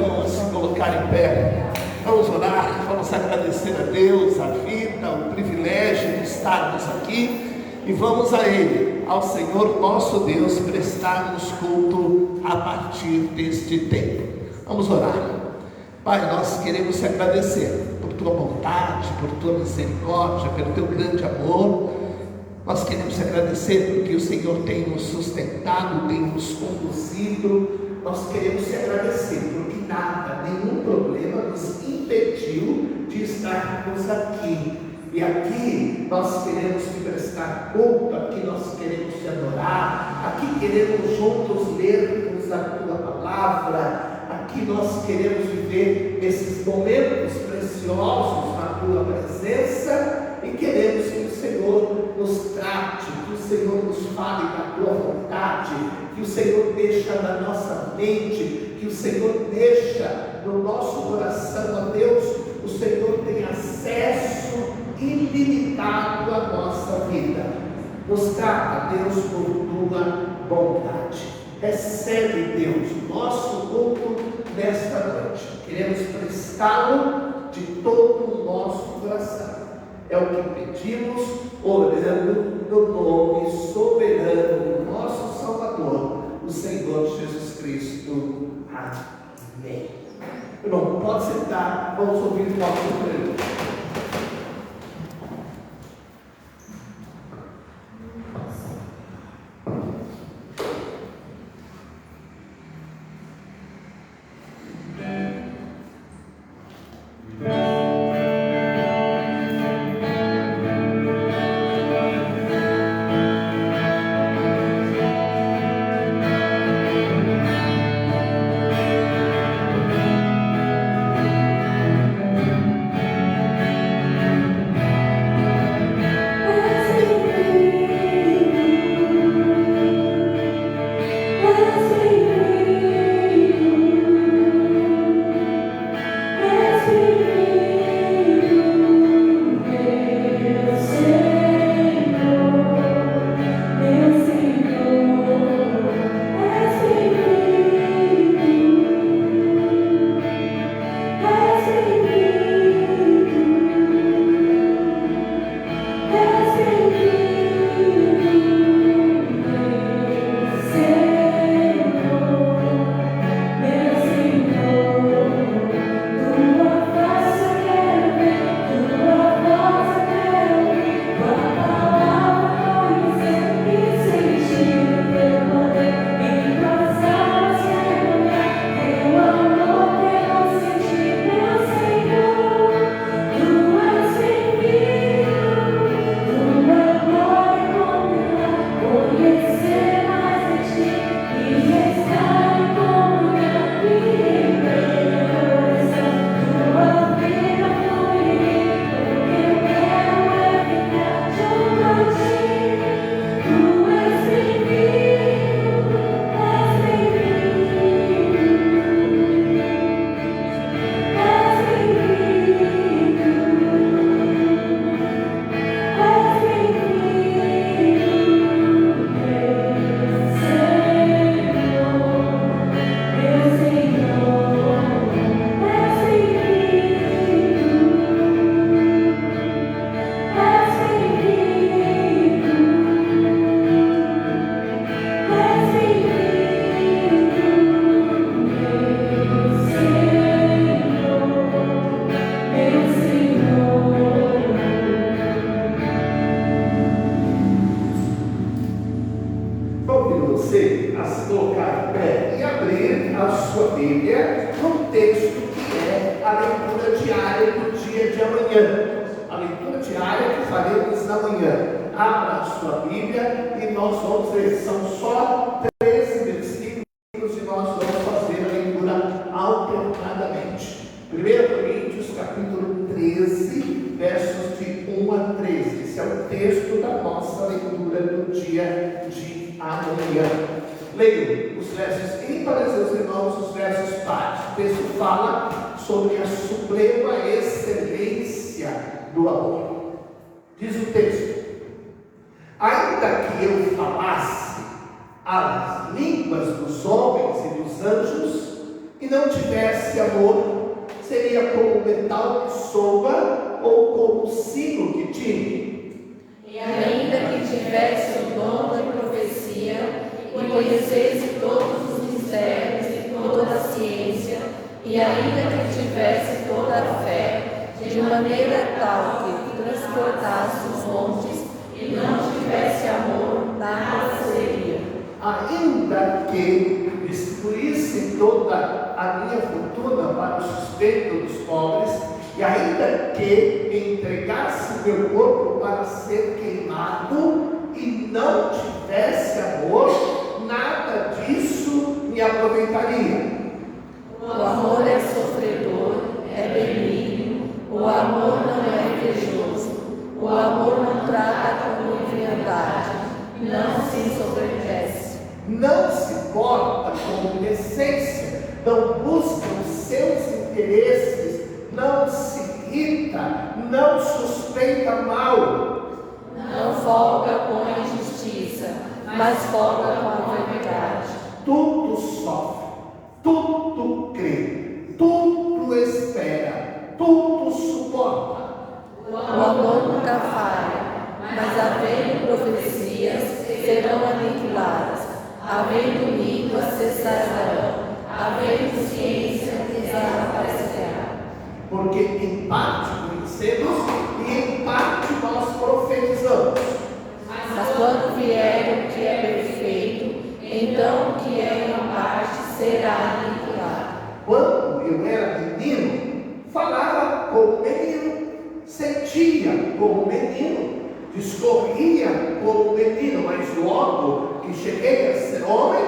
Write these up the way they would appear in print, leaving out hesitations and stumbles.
vamos se colocar em pé, vamos orar, vamos agradecer a Deus, a vida, o privilégio de estarmos aqui e vamos a Ele, ao Senhor nosso Deus, prestarmos culto a partir deste tempo. Vamos orar. Pai, nós queremos te agradecer por tua bondade, por tua misericórdia, pelo teu grande amor. Nós queremos te agradecer porque o Senhor tem nos sustentado, tem nos conduzido. Nós queremos te agradecer porque nada, nenhum problema nos impediu de estarmos aqui. E aqui nós queremos te prestar culto, aqui nós queremos te adorar, aqui queremos juntos lermos a tua palavra, aqui nós queremos viver esses momentos preciosos na tua presença e queremos que o Senhor nos trate, que o Senhor nos fale da tua vontade, que o Senhor deixa na nossa mente, que o Senhor deixa no nosso coração, ó Deus, o Senhor tem acesso ilimitado à nossa vida. Nos trata, Deus, por tua bondade. Recebe, Deus, o nosso culto nesta noite. Queremos prestá-lo de todo o nosso coração. É o que pedimos, orando no nome soberano do nosso Salvador, o Senhor Jesus Cristo. Amém. Irmão, pode sentar, vamos ouvir o nosso prelúdio. Leio os versos ímpares, seus irmãos, os versos pares. O texto fala sobre a suprema excelência do amor. Diz o texto: ainda que eu falasse as línguas dos homens e dos anjos, e não tivesse amor, seria como metal que soa ou como sino que tine. E ainda que tivesse o dom da profecia e conhecesse todos os mistérios e toda a ciência, e ainda que tivesse toda a fé, de maneira tal que transportasse os montes, e não tivesse amor, nada seria. Ainda que distribuísse toda a minha fortuna para o sustento dos pobres, e ainda que entregasse meu corpo para ser queimado, e não tivesse amor, nada disso me aproveitaria. O amor é sofredor, é benigno, o amor não é invejoso, o amor não trata com leviandade, não se sobrepesse. Não se porta com indecência, não busca os seus interesses, não se irrita, não suspeita mal. Não folga com a injustiça, mas folga com a verdade. Tudo sofre, tudo crê, tudo espera, tudo suporta. O amor nunca falha, mas havendo profecias, serão aniquiladas, havendo línguas, cessarão, havendo ciência, desaparecerá. Porque em parte conhecemos e em parte nós profetizamos. Mas quando vier o que é perfeito, então o que é em parte será aniquilado. Quando eu era menino, falava como menino, sentia como menino, discorria como menino, mas logo que cheguei a ser homem,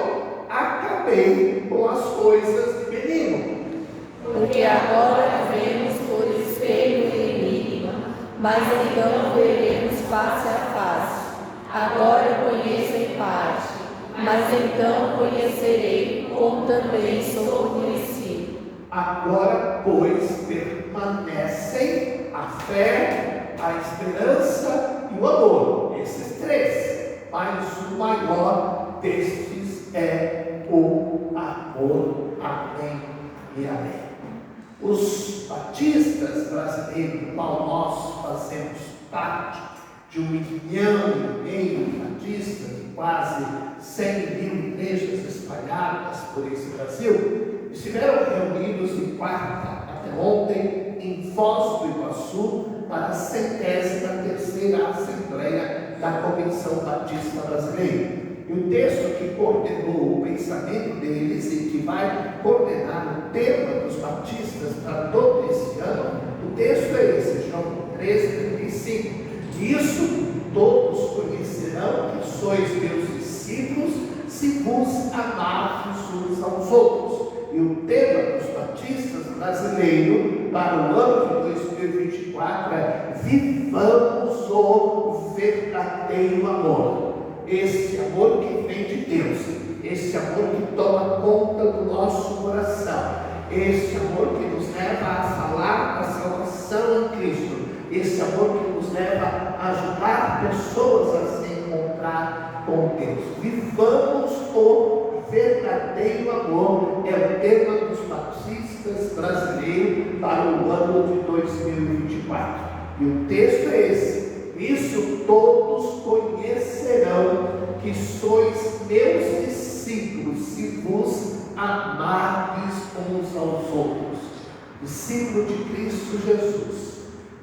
acabei com as coisas de menino. Porque agora vemos por espelho e enigma, mas então veremos face a face. Agora conheço em parte, mas então conhecerei como também sou conhecido. Agora, pois, permanecem a fé, a esperança e o amor, esses três, mas o maior destes é o amor. Amém e amém. Os batistas brasileiros, do qual nós fazemos parte, de 1,5 milhão de batistas, de quase 100 mil igrejas espalhadas por esse Brasil, estiveram reunidos em quarta, até ontem, em Foz do Iguaçu, para a 103ª Assembleia da Convenção Batista Brasileira. E o texto que coordenou o pensamento deles e que vai coordenar o tema dos batistas para todo esse ano, o texto é esse, João 13:35. Isso todos conhecerão que sois meus discípulos, se vos amardes uns aos outros. E o tema dos batistas brasileiros para o ano de 2024 é: vivamos o verdadeiro amor. Esse amor que vem de Deus, esse amor que toma conta do nosso coração, esse amor que nos leva a falar da salvação em Cristo, esse amor que nos leva a ajudar pessoas a se encontrar com Deus. Vivamos o verdadeiro amor, é o tema dos batistas brasileiros para o ano de 2024. E o texto é esse: isso todos conhecerão que sois meus discípulos, se vos amardes uns aos outros. Discípulo de Cristo Jesus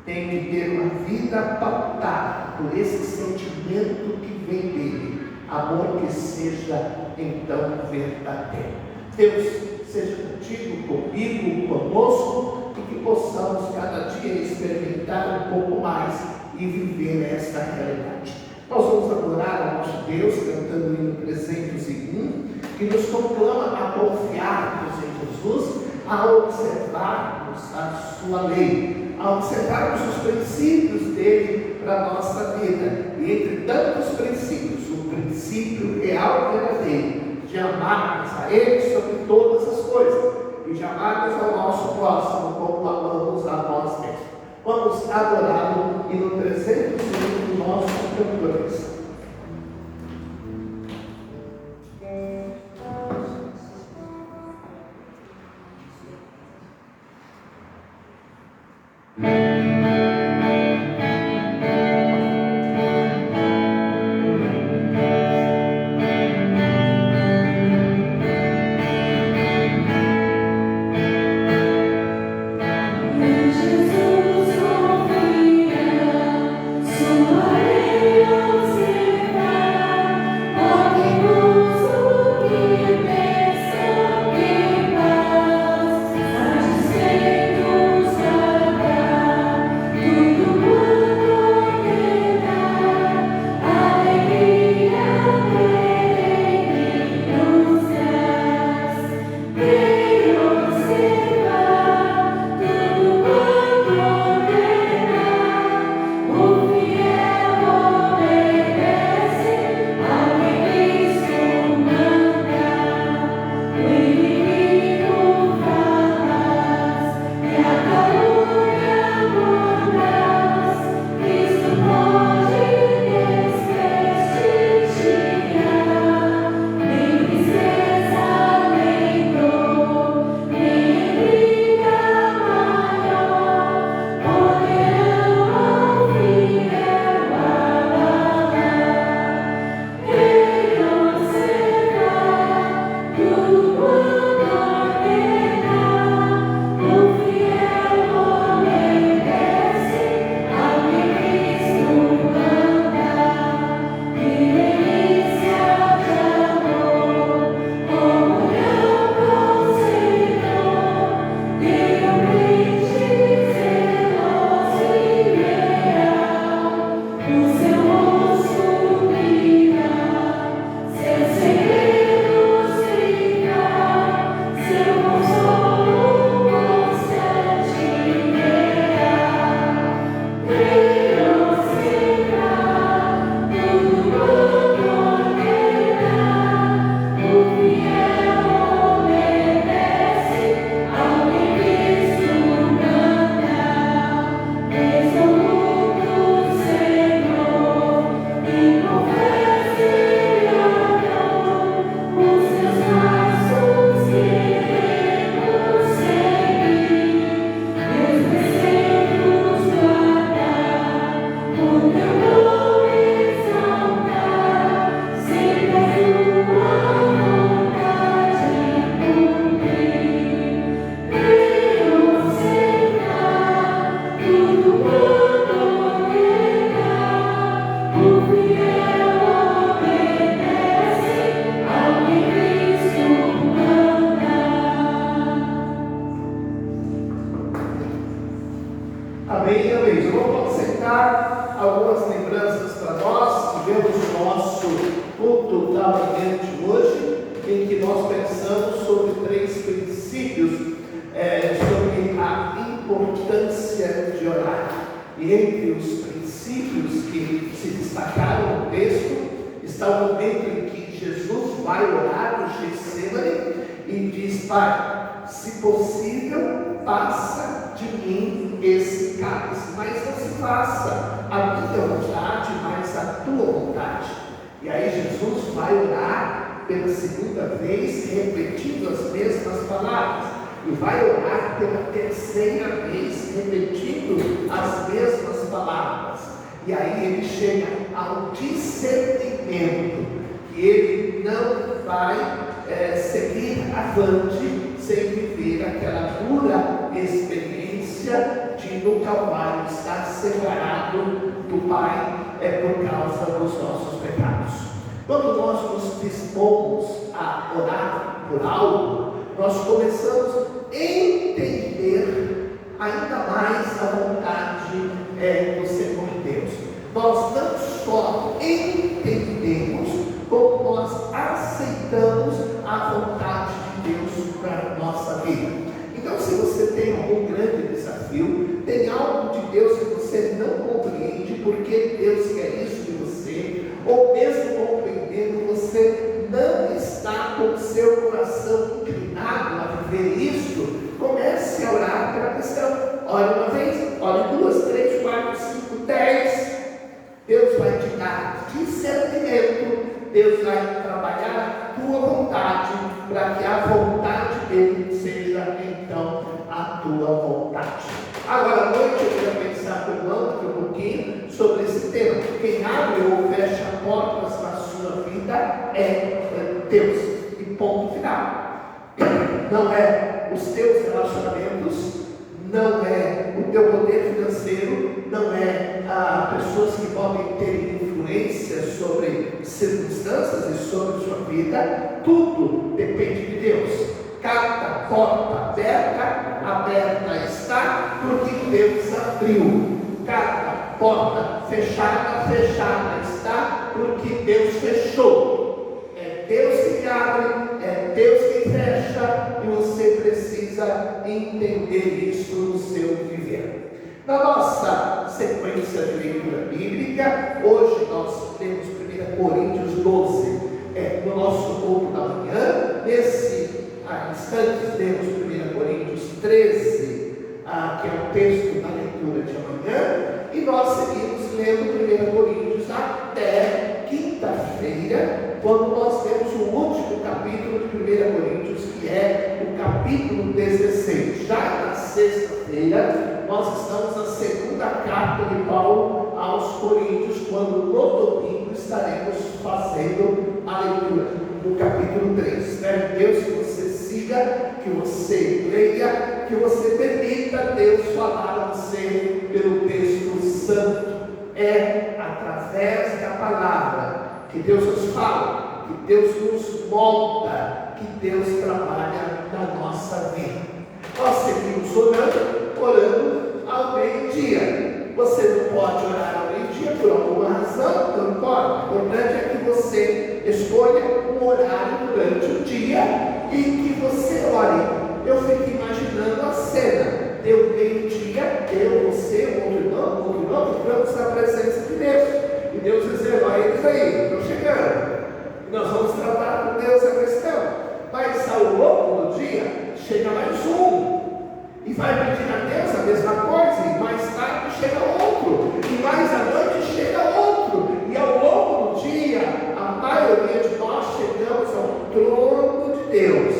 tem que ter uma vida pautada por esse sentimento que vem dele, amor que seja então verdadeiro. Deus seja contigo, comigo, conosco, e que possamos cada dia experimentar um pouco mais e viver esta realidade. Nós vamos adorar ao nosso Deus cantando o hino 301, que nos conclama a confiarmos em Jesus, a observarmos a sua lei, a observarmos os princípios dele para a nossa vida. E entre tantos princípios, o princípio real e verdadeiro de amarmos a ele sobre todas as coisas e de amarmos ao nosso próximo como amamos a nós mesmos. Vamos adorá-lo e no 301 do nosso cantores. Amém, amém. Eu vou acrescentar algumas lembranças para nós. Tivemos o nosso culto da manhã de hoje, em que nós pensamos sobre 3 princípios sobre a importância de orar. E entre os princípios que se destacaram no texto está o momento em que Jesus vai orar no Getsemane e diz: Pai, se possível, passa de mim esse cálice, mas não se faça a minha vontade, mas a tua vontade. E aí Jesus vai orar pela segunda vez, repetindo as mesmas palavras, e vai orar pela terceira vez, repetindo as mesmas palavras. E aí ele chega ao discernimento que ele não vai seguir avante sem viver aquela dura experiência de no Calvário estar separado do Pai por causa dos nossos pecados. Quando nós nos dispomos a orar por algo, nós começamos a entender ainda mais a vontade do Senhor Deus. Nós não só entendemos, como nós aceitamos a vontade de Deus para a nossa vida. Então, se você tem algum grande desafio, tem algo de Deus que você não compreende, porque Deus quer isso de você, ou mesmo compreendendo, você não está com o seu coração inclinado a viver isso, comece a orar pela questão. Olhe uma vez, olhe 2, 3, 4, 5, 10. Deus vai te dar discernimento. Deus vai trabalhar a tua vontade, para que a vontade dele seja então a tua vontade. Agora à noite eu quero pensar com o André um pouquinho sobre esse tema. Quem abre ou fecha portas na sua vida é Deus. E ponto final. Não é os teus relacionamentos, não é o teu poder financeiro, não é pessoas que podem ter influência sobre circunstâncias e sobre sua vida. Tudo depende de Deus. Cada porta aberta está porque Deus abriu. Cada porta fechada está porque Deus fechou. É Deus que abre, é Deus que fecha, e você precisa entender isso no seu viver. Na nossa sequência de leitura bíblica, hoje nós temos 1 Coríntios 12, no nosso culto da manhã. Nesse instante temos 1 Coríntios 13, que é o texto da leitura de amanhã, e nós seguimos lendo 1 Coríntios até quinta-feira, quando nós temos o último capítulo de 1 Coríntios, que é o capítulo 16. Já na sexta-feira, nós estamos na segunda carta de Paulo aos Coríntios, quando no domingo estaremos fazendo a leitura do capítulo 3. Espero Deus que você siga, que você leia, que você permita Deus falar a você pelo texto santo. É através da palavra que Deus nos fala, que Deus nos molda, que Deus trabalha na nossa vida. Nós seguimos orando ao meio-dia. Você não pode orar ao meio-dia por alguma razão, não importa. O importante é que você escolha um horário durante o dia e que você ore. Eu fico imaginando a cena. Deu meio-dia, eu, você, outro irmão, entramos na presença de Deus. E Deus dizendo: olha eles aí, estão chegando. E nós vamos tratar com Deus a questão. Mas ao longo do dia, chega mais um. E vai pedir a Deus a mesma coisa, e mais tarde chega outro, e mais à noite chega outro, e ao longo do dia, a maioria de nós chegamos ao trono de Deus,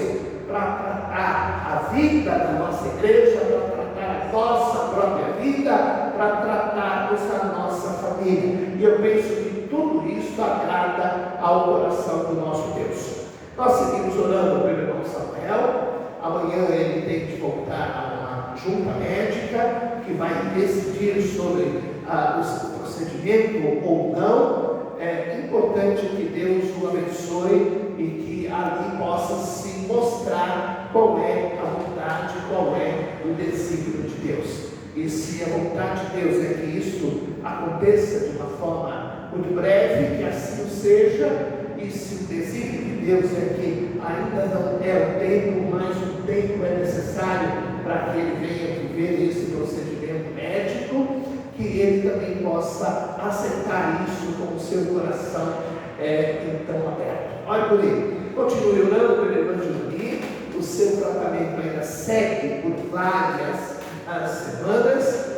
para tratar a vida da nossa igreja, para tratar a nossa própria vida, para tratarmos a nossa família. E eu penso que tudo isso agrada ao coração do nosso Deus. Nós seguimos orando pelo irmão Samuel. Amanhã ele tem de voltar a uma junta médica que vai decidir sobre o procedimento ou não. É importante que Deus o abençoe e que ali possa se mostrar qual é a vontade, qual é o desígnio de Deus. E se a vontade de Deus é que isso aconteça de uma forma muito breve, que assim o seja. E se o desígnio de Deus é que ainda não é o tempo, mas o tempo é necessário para que ele venha viver esse procedimento médico, que ele também possa aceitar isso com o seu coração então aberto. Olha por ele, continue orando pelo irmão Giovanni. O seu tratamento ainda segue por várias semanas.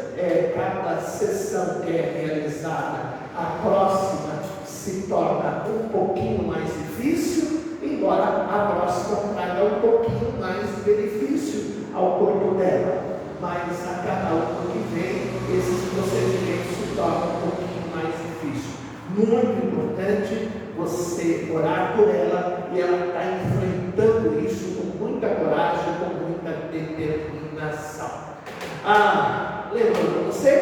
Cada sessão que é realizada, a próxima se torna um pouquinho mais difícil, embora a próxima traga um pouquinho mais de benefício ao corpo dela. Mas a cada ano que vem, esses procedimentos se tornam um pouquinho mais difíceis. Muito importante você orar por ela, e ela está enfrentando isso com muita coragem, com muita determinação. Lembrando você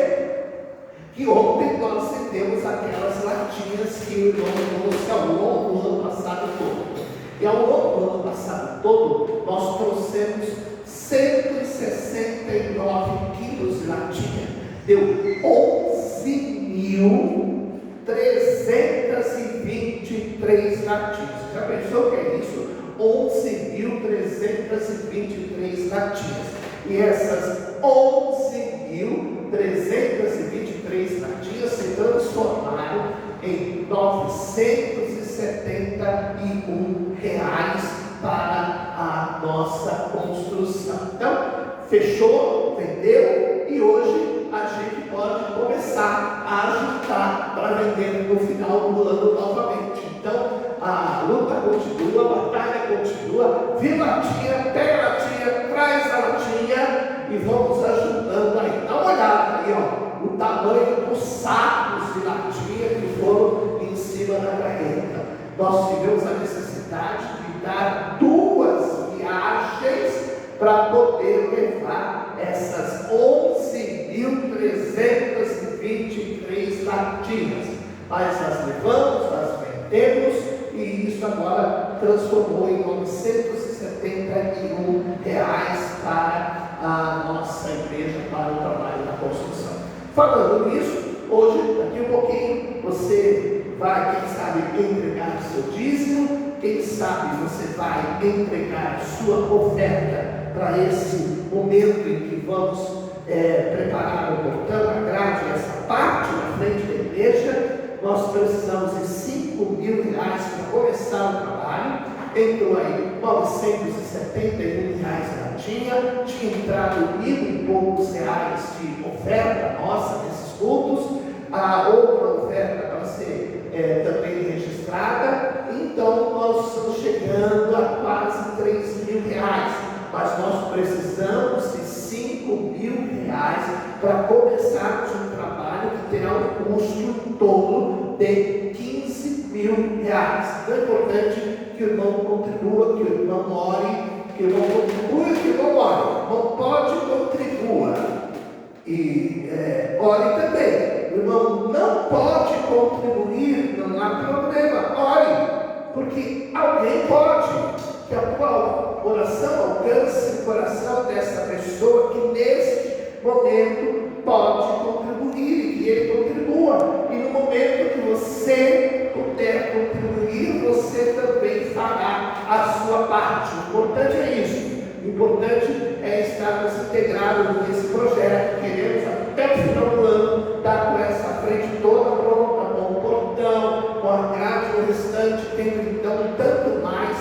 que ontem nós acendemos aquelas latinhas que o irmão trouxe ao longo do ano passado todo. E ao longo do ano passado todo, nós trouxemos 169 quilos de latinha. Deu 11.323 latinhas. Já pensou o que é isso? 11.323 latinhas. E essas 11.323 latinhas se transformaram em R$971 para a nossa construção. Então, fechou, vendeu, e hoje a gente pode começar a ajudar para vender no final do ano novamente. Então, a luta continua, a batalha continua. Vê latinha, pega a latinha, traz a latinha e vamos ajudando aí. Dá uma olhada aí, ó, o tamanho dos sacos de latinha que foram em cima da carreta. Nós tivemos a necessidade de dar 2 viagens para poder levar essas 11.323 latinhas. Mas nós levamos, nós vendemos, e isso agora transformou em R$971 para a nossa igreja, para o trabalho da construção. Falando nisso, hoje, daqui um pouquinho, você vai, quem sabe, entregar o seu dízimo, quem sabe você vai entregar a sua oferta para esse momento em que vamos preparar o portão, a grade, essa parte na frente da igreja. Nós precisamos de R$5.000 para começar o trabalho. Entrou aí R$971 tinha entrado R$1.000 e poucos de oferta nossa nesses cultos. A outra oferta para ser também registrada. Então nós estamos chegando a quase R$3.000, mas nós precisamos de R$5.000 para começarmos um trabalho que terá um custo em torno de R$15.000. Então é importante que o irmão contribua, que o irmão ore, que o irmão contribua e que o irmão ore. O irmão pode contribua e ore também. O irmão não pode contribuir, não há problema, ore, porque alguém pode, que a tua oração alcance o coração dessa pessoa que neste momento pode contribuir, e que ele contribua. E no momento que você puder contribuir, você também fará a sua parte. O importante é isso. O importante é estarmos integrados nesse projeto. Queremos até o final do ano estar com essa frente toda pronta, com o portão, com a grade, o restante, tendo então tanto mais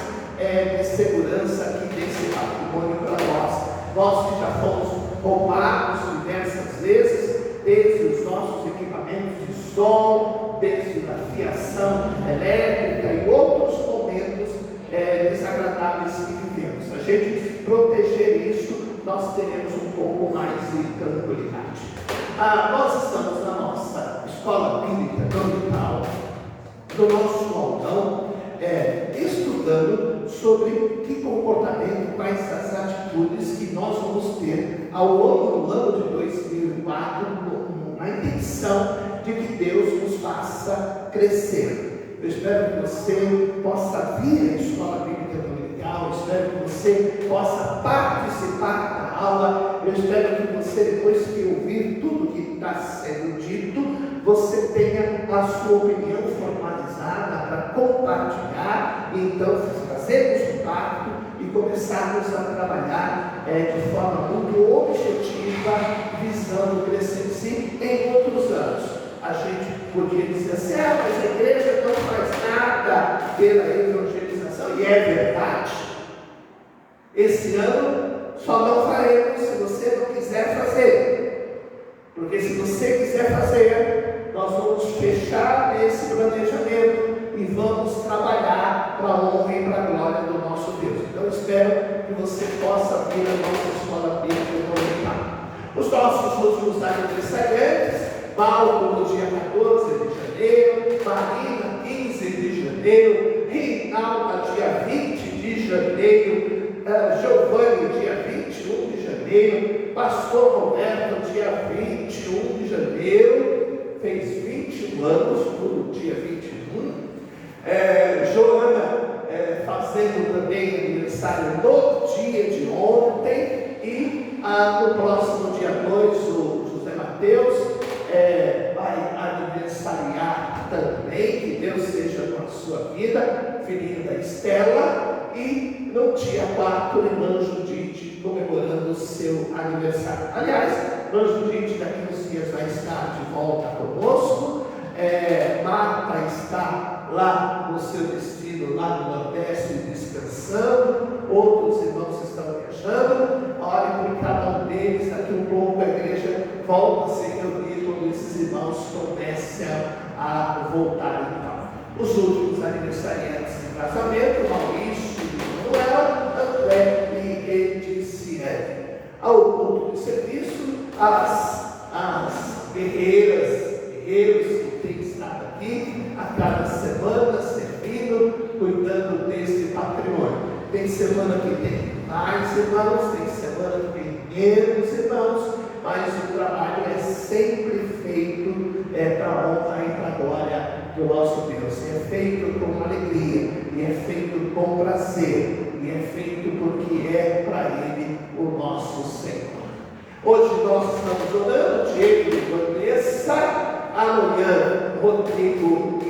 de segurança aqui desse patrimônio para nós. Nós que já fomos roubados diversas vezes, desde os nossos equipamentos de som, desde a fiação elétrica e outros momentos desagradáveis que vivemos. Se a gente proteger isso, nós teremos um pouco mais de tranquilidade. Nós estamos na nossa escola bíblica dominical, do nosso aldão, estudando sobre que comportamento, quais as atitudes que nós vamos ter ao longo do ano de 2004, na intenção de que Deus nos faça crescer. Eu espero que você possa vir à escola bíblica dominical, eu espero que você possa participar da aula, eu espero que você você, depois que ouvir tudo que está sendo dito, você tenha a sua opinião formalizada para compartilhar, e então fazermos um pacto e começarmos a trabalhar de forma muito objetiva, visando crescer sim em outros anos. A gente podia dizer assim, mas a igreja não faz nada pela evangelização, e é verdade. Esse ano só não faremos se você não quiser fazer, porque se você quiser fazer, nós vamos fechar esse planejamento e vamos trabalhar para a honra e para a glória do nosso Deus. Então espero que você possa vir à nossa escola bíblica dominical. Os nossos últimos aniversariantes: Paulo no dia 14 de janeiro, Marina 15 de janeiro, Rinalda dia 20 de janeiro, Giovanni dia 21 de janeiro, Pastor Roberto dia 21 de janeiro, fez 21 anos no dia 21. Joana fazendo também aniversário no dia de ontem, e no próximo dia 2 o José Mateus vai aniversariar também, que Deus seja com a sua vida, filhinho da Estela, e no dia 4 o irmão Judite comemorando o seu aniversário. Aliás, o irmão Judite daqui uns dias vai estar de volta conosco. Marta está lá no seu destino, lá no Nordeste, descansando. Outros irmãos estão viajando. Olhem por cada um deles. Daqui um pouco a igreja volta a se reunir quando esses irmãos comecem a voltar. Então, os últimos aniversariantes de casamento: Maurício e Manuela, André e Ediciane. Ao culto de serviço, as guerreiros que têm estado aqui a cada semana, servindo, cuidando desse patrimônio. Tem semana que tem mais irmãos, tem semana que tem menos irmãos, mas o trabalho é sempre feito para a honra e para a glória do nosso Deus. É feito com alegria, e é feito com prazer, e é feito porque é para Ele o nosso Senhor. Hoje nós estamos orando, Diego e Vanessa. Amanhã, Rodrigo e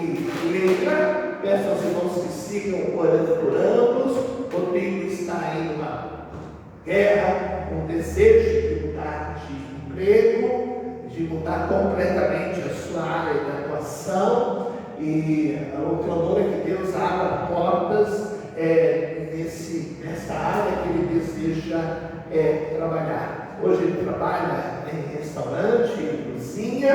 Leila. Peço aos irmãos que sigam orando por ambos. Rodrigo está em uma guerra, um desejo de mudar de emprego, de mudar completamente a sua área de atuação. E o clamor é que Deus abra portas nessa área que ele deseja trabalhar. Hoje ele trabalha em restaurante, em cozinha,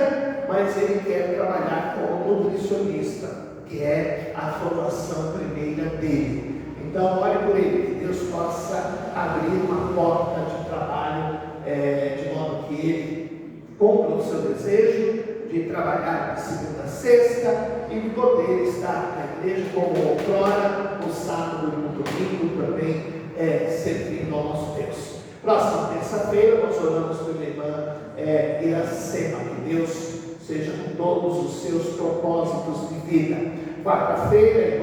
mas ele quer trabalhar como nutricionista, que é a formação primeira dele. Então, ore por ele, que Deus possa abrir uma porta de trabalho, de modo que ele cumpra o seu desejo de trabalhar de segunda a sexta e poder estar na igreja como outrora, no sábado e no domingo também, servindo ao nosso Deus. Próxima terça-feira nós oramos pela irmã Iracema, que Deus seja com todos os seus propósitos de vida. Quarta-feira,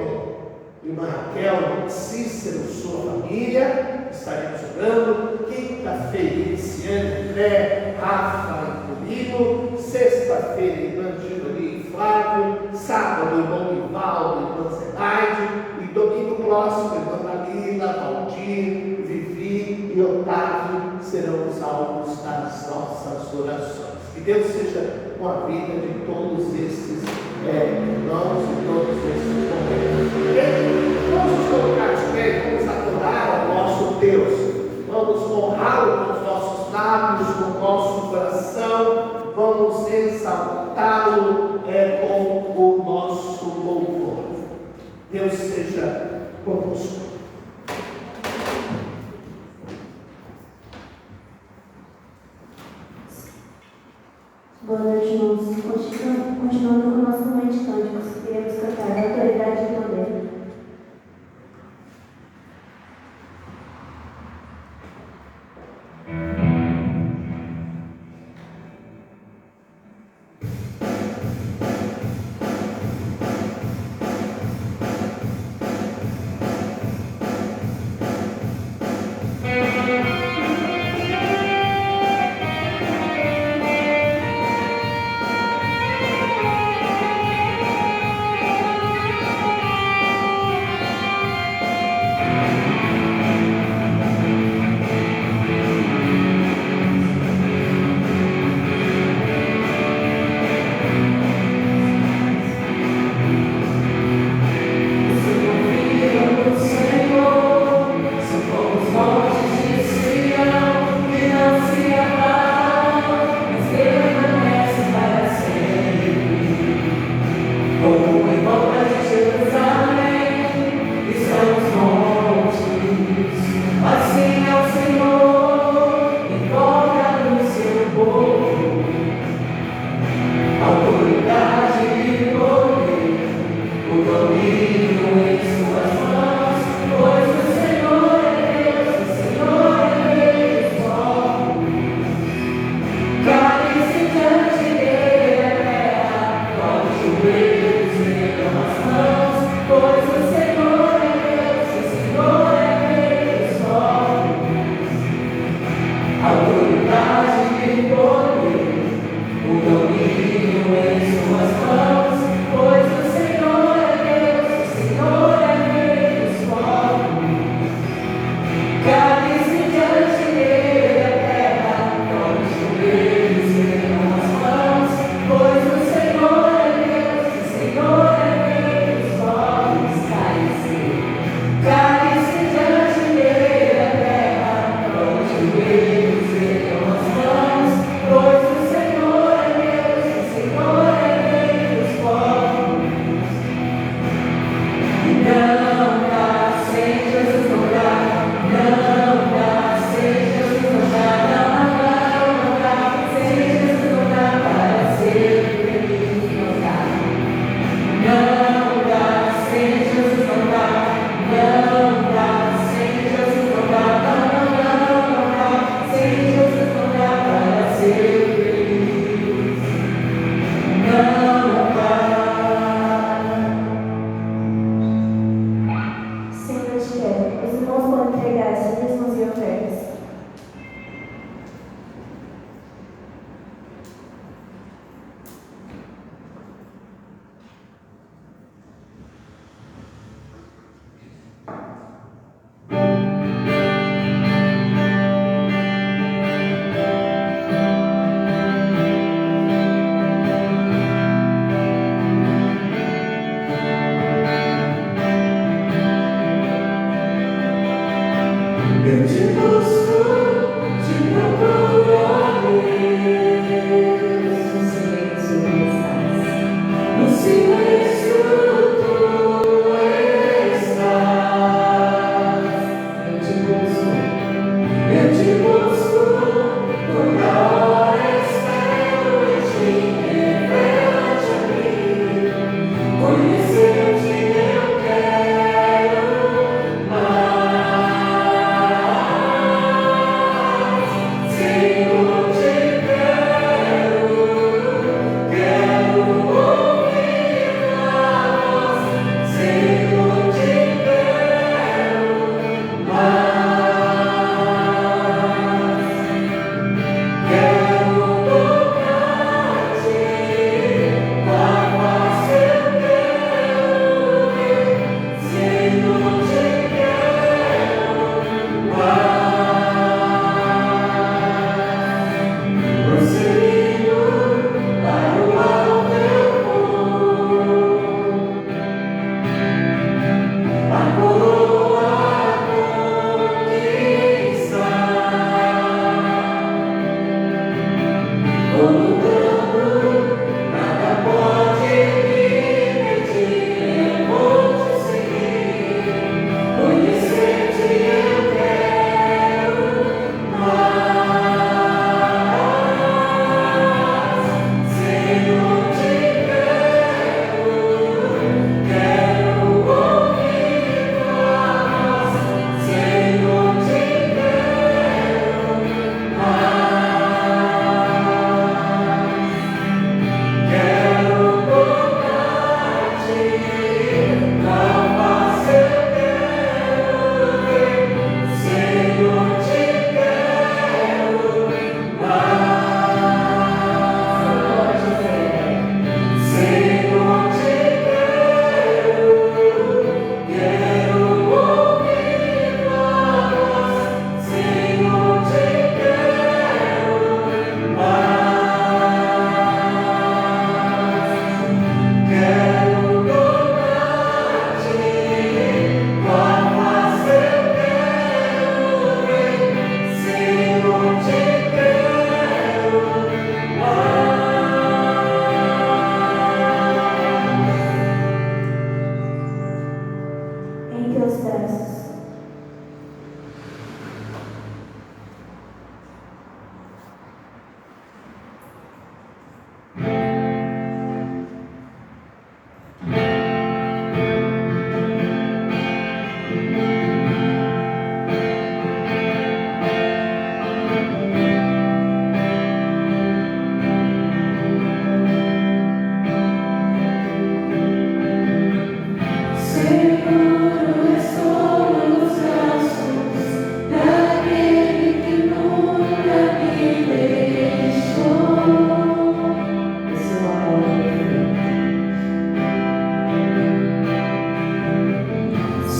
irmã Raquel, irmão Cícero, sua família, estaremos orando. Quinta-feira, Luciane, André, Rafa e comigo. Sexta-feira, irmã Giovanni e Flávio. Sábado, irmão Ivaldo, irmã Zenaide. E domingo próximo, irmã Dalila, Valdir, Vivi e Otávio serão os alvos das nossas orações. Que Deus seja com a vida de todos esses irmãos e todos esses momentos. Vamos nos colocar de pé, vamos adorar ao nosso Deus. Vamos honrá-lo com os nossos lábios, com o nosso coração. Vamos exaltá-lo com o nosso louvor. Deus seja conosco. Boa noite, irmãos. Continuando com o nosso momento de cânticos, queremos cantar Autoridade e Poder.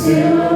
Pois eu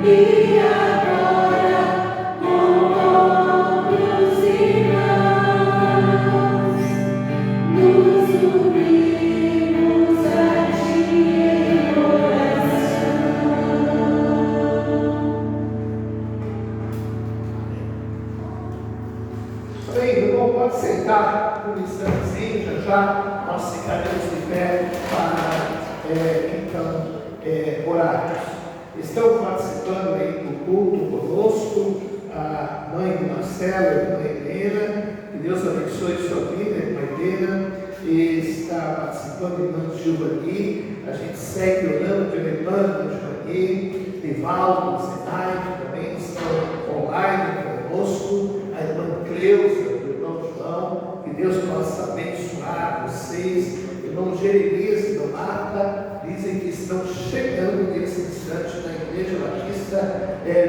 e agora convoque os irmãos, nos unimos a Ti em oração. Amém, irmão, pode sentar um instantezinho, já nós ficaremos de pé para orarmos. Estão participando aí do culto conosco a mãe do Marcelo, a irmã Helena, que Deus abençoe sua vida, irmã Helena, e está participando a irmã Giovanni. A gente segue orando pela irmã Giovanni, Divaldo, Zenaide também estão online conosco, a irmã Cleusa, o irmão João, que Deus possa abençoar vocês, irmão Jeremias e Marta, dizem que estão chegando nesse instante na Igreja Batista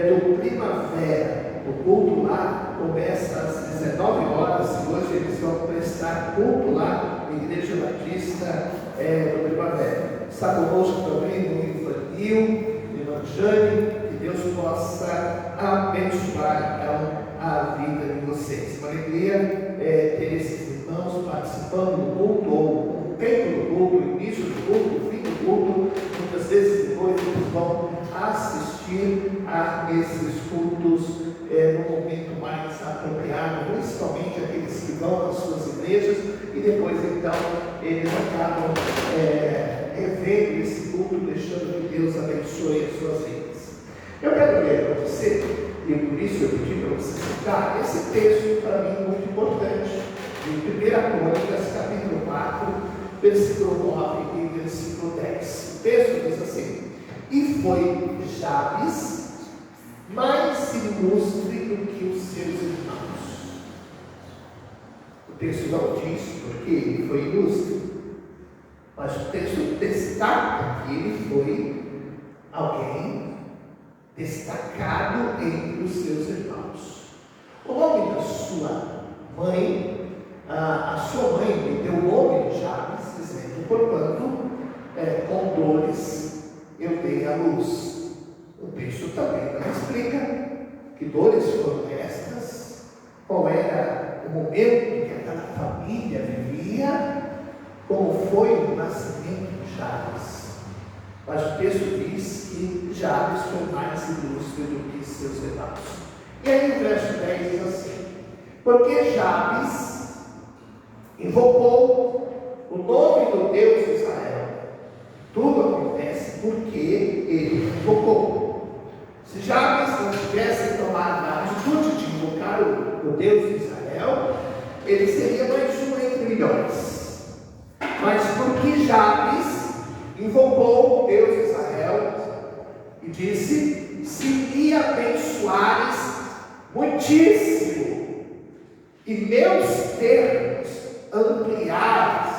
do Primavera. O culto lá começa às 19 horas e hoje eles vão prestar culto lá na Igreja Batista do Primavera. Está conosco também no infantil, irmã Jane, que Deus possa abençoar então a vida de vocês. Uma alegria ter esses irmãos participando do culto, ou no tempo do culto, o início do culto, o fim do culto. Muitas vezes depois eles vão assistir a esses cultos no momento mais apropriado, principalmente aqueles que vão às suas igrejas e depois então eles acabam revendo esse culto, deixando que Deus abençoe as suas vidas. Eu quero ler para você, e por isso eu pedi para você citar esse texto para mim muito importante, de 1 Crônicas, capítulo 4, versículo 9 e versículo 10. O texto diz assim: e foi Jabes mais ilustre do que os seus irmãos. O texto não diz porque ele foi ilustre, mas o texto destaca que ele foi alguém destacado entre os seus irmãos. O nome da sua mãe, a sua mãe lhe deu o nome de Jabes, dizendo: porquanto com dores eu dei à luz. O texto também não explica que dores foram estas, qual era o momento que aquela família vivia, como foi o nascimento de Jabes. Mas o texto diz que Jabes foi mais ilustre do que seus irmãos. E aí o verso 10 diz assim: porque Jabes invocou o nome do Deus de Israel. Tudo acontece porque ele invocou. Se Jabes não tivesse tomado a atitude de invocar o Deus de Israel, ele seria mais um entre milhões. Mas porque Jabes invocou o Deus de Israel e disse: se me abençoares muitíssimo e meus termos ampliares,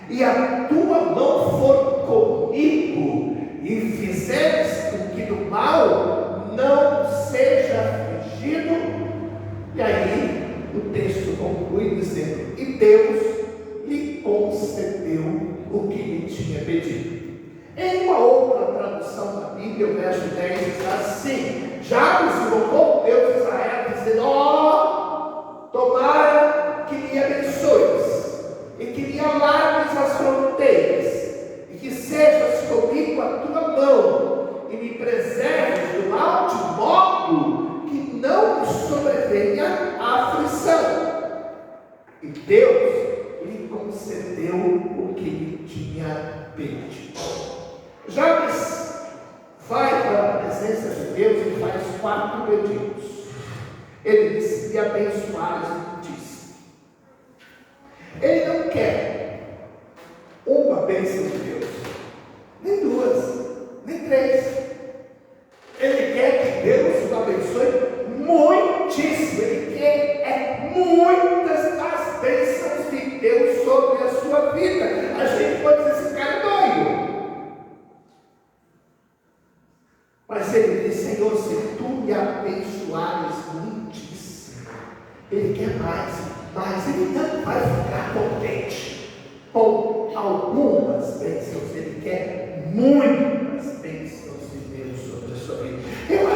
e a tua mão for comigo, e fizeres com que do mal não seja afligido. E aí o texto conclui dizendo: e Deus lhe concedeu o que lhe tinha pedido. Em uma outra tradução da Bíblia, o verso 10 diz assim: Jabes invocou o Deus de Israel, dizendo: ó, tomara que me abençoes, e que me alargues as fronteiras, e que sejas comigo a tua mão, e me preserves do mal, de modo que não me sobrevenha a aflição. E Deus lhe concedeu o que lhe tinha pedido. Jabes vai para a presença de Deus e faz 4 pedidos. Ele disse: me abençoares muitíssimo. Ele não quer uma bênção de Deus, nem 2, nem 3. Ele quer que Deus o abençoe muitíssimo. Ele quer muitas das bênçãos de Deus sobre a sua vida. A gente pode dizer: esse cara é doido. Mas ele diz: Senhor, se tu me abençoares muitíssimo. Ele quer mais, mas ele não vai ficar contente com algumas bênçãos. Ele quer muitas bênçãos de Deus sobre a sua vida. Eu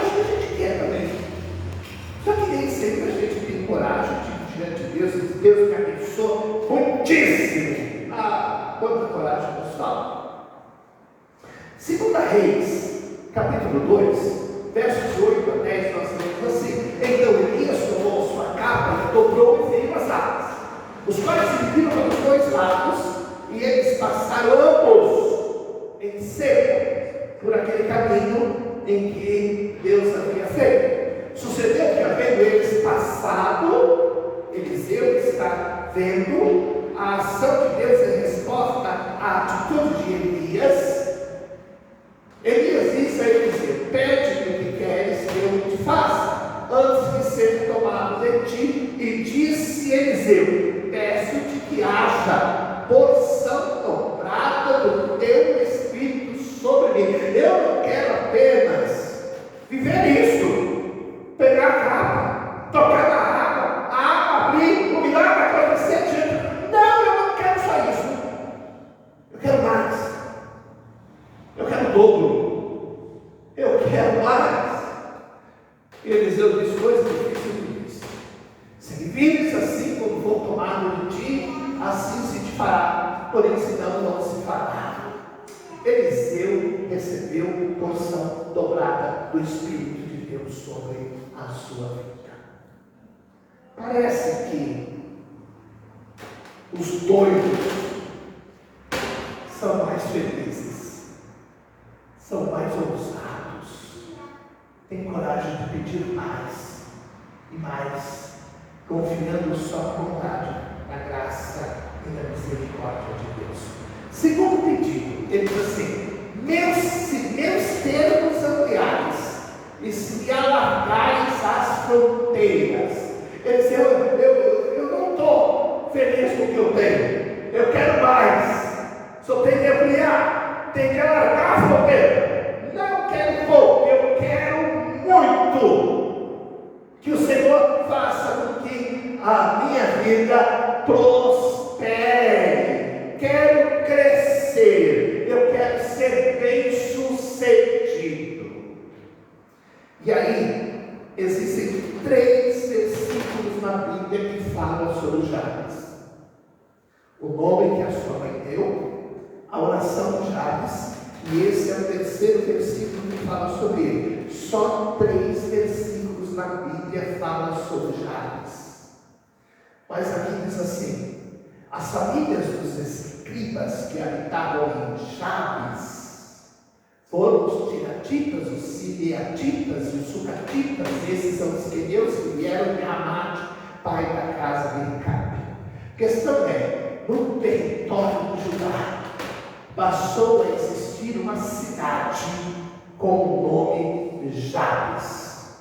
quanta coragem nos falta. 2 Reis, capítulo 2, versos 8 a 10, nós lemos assim: então Elias tomou sua capa e dobrou e feriu as águas, os quais se dividiram pelos dois lados, e eles passaram ambos em seco por aquele caminho em que Deus havia feito. Sucedeu que, havendo eles passado, Eliseu está vendo a ação de Deus em resposta à atitude de Elias. Elias disse a Eliseu: pede-me o que queres que eu te faça, antes de ser tomado de ti. E disse Eliseu: peço-te que haja porção dobrada do teu Espírito sobre mim. Eu não quero apenas viver isso, pegar a capa, tocar na água, a água abrir, o milagre acontecer diante. Não, eu não quero só isso. Eu quero mais. Eu quero o dobro. Eu quero mais. E Eliseu disse: coisa difícil me disse. Se vives assim como for tomado de ti, assim se te fará, porém senão não se fará. Eliseu recebeu porção dobrada do Espírito de Deus sobre a sua vida. Parece que os doidos são mais felizes, são mais ousados, têm coragem de pedir mais e mais, confiando só na bondade, na graça e na misericórdia de Deus. Segundo pedido, ele diz assim: meus termos ampliares, e se me alargares as fronteiras. Ele diz: eu não estou feliz com o que eu tenho, eu quero mais. Só tem que ampliar, tem que alargar a fronteira. Não quero pouco, eu quero muito. Que o Senhor faça com que a minha vida prospere. Quero crescer, eu quero ser bem sucedido. E aí, existem 3 versículos na Bíblia que falam sobre Jabes: o nome que a sua mãe deu, a oração de Jabes, e esse é o 3º versículo que fala sobre ele. Só 3 versículos na Bíblia falam sobre Jabes. Mas aqui diz assim: as famílias dos escribas que habitavam em Jabes foram os tiratitas, os simeatitas e os sucatitas. Esses são os queneus que vieram de Amate, pai da casa de Recabe. A questão é: no território de Judá passou a existir uma cidade com o nome Jabes.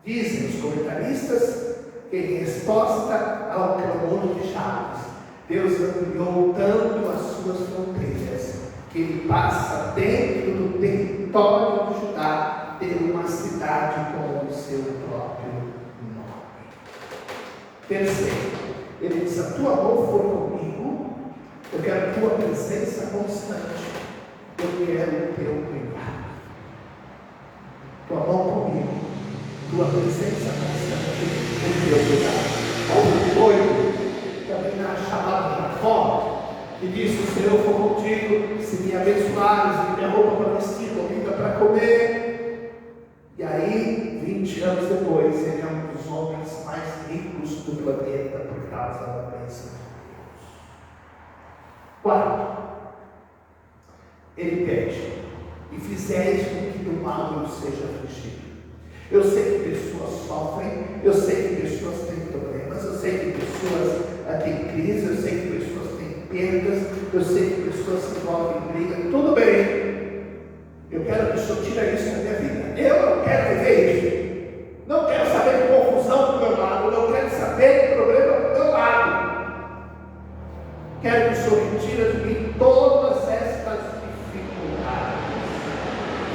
Dizem os comentaristas que, em resposta ao clamor de Jabes, Deus ampliou tanto as suas fronteiras que ele passa dentro do território de Judá ter uma cidade com o seu próprio nome. Terceiro, ele diz: a tua mão for comigo, eu quero a tua presença constante, eu quero o teu cuidado. Tua mão comigo, tua presença constante, o teu cuidado. Outro doido, também na chamada de Jacó, e disse: o Senhor for contigo, se me abençoares, me dê roupa para vestir, comida para comer. E aí, 20 anos depois, ele é um dos homens mais ricos do planeta por causa da bênção de Deus. Quarto, ele pede: e fizeres com que do mal eu seja afligido. Eu sei que pessoas sofrem, eu sei que pessoas têm problemas, eu sei que pessoas têm crise, eu sei que pessoas têm perdas, eu sei que pessoas se envolvem em briga. Tudo bem, eu quero que o Senhor tire isso da minha vida. Eu não quero viver isso. Não quero saber de confusão do meu lado, não quero saber de problema do meu lado. Quero que o Senhor retire de mim todas estas dificuldades.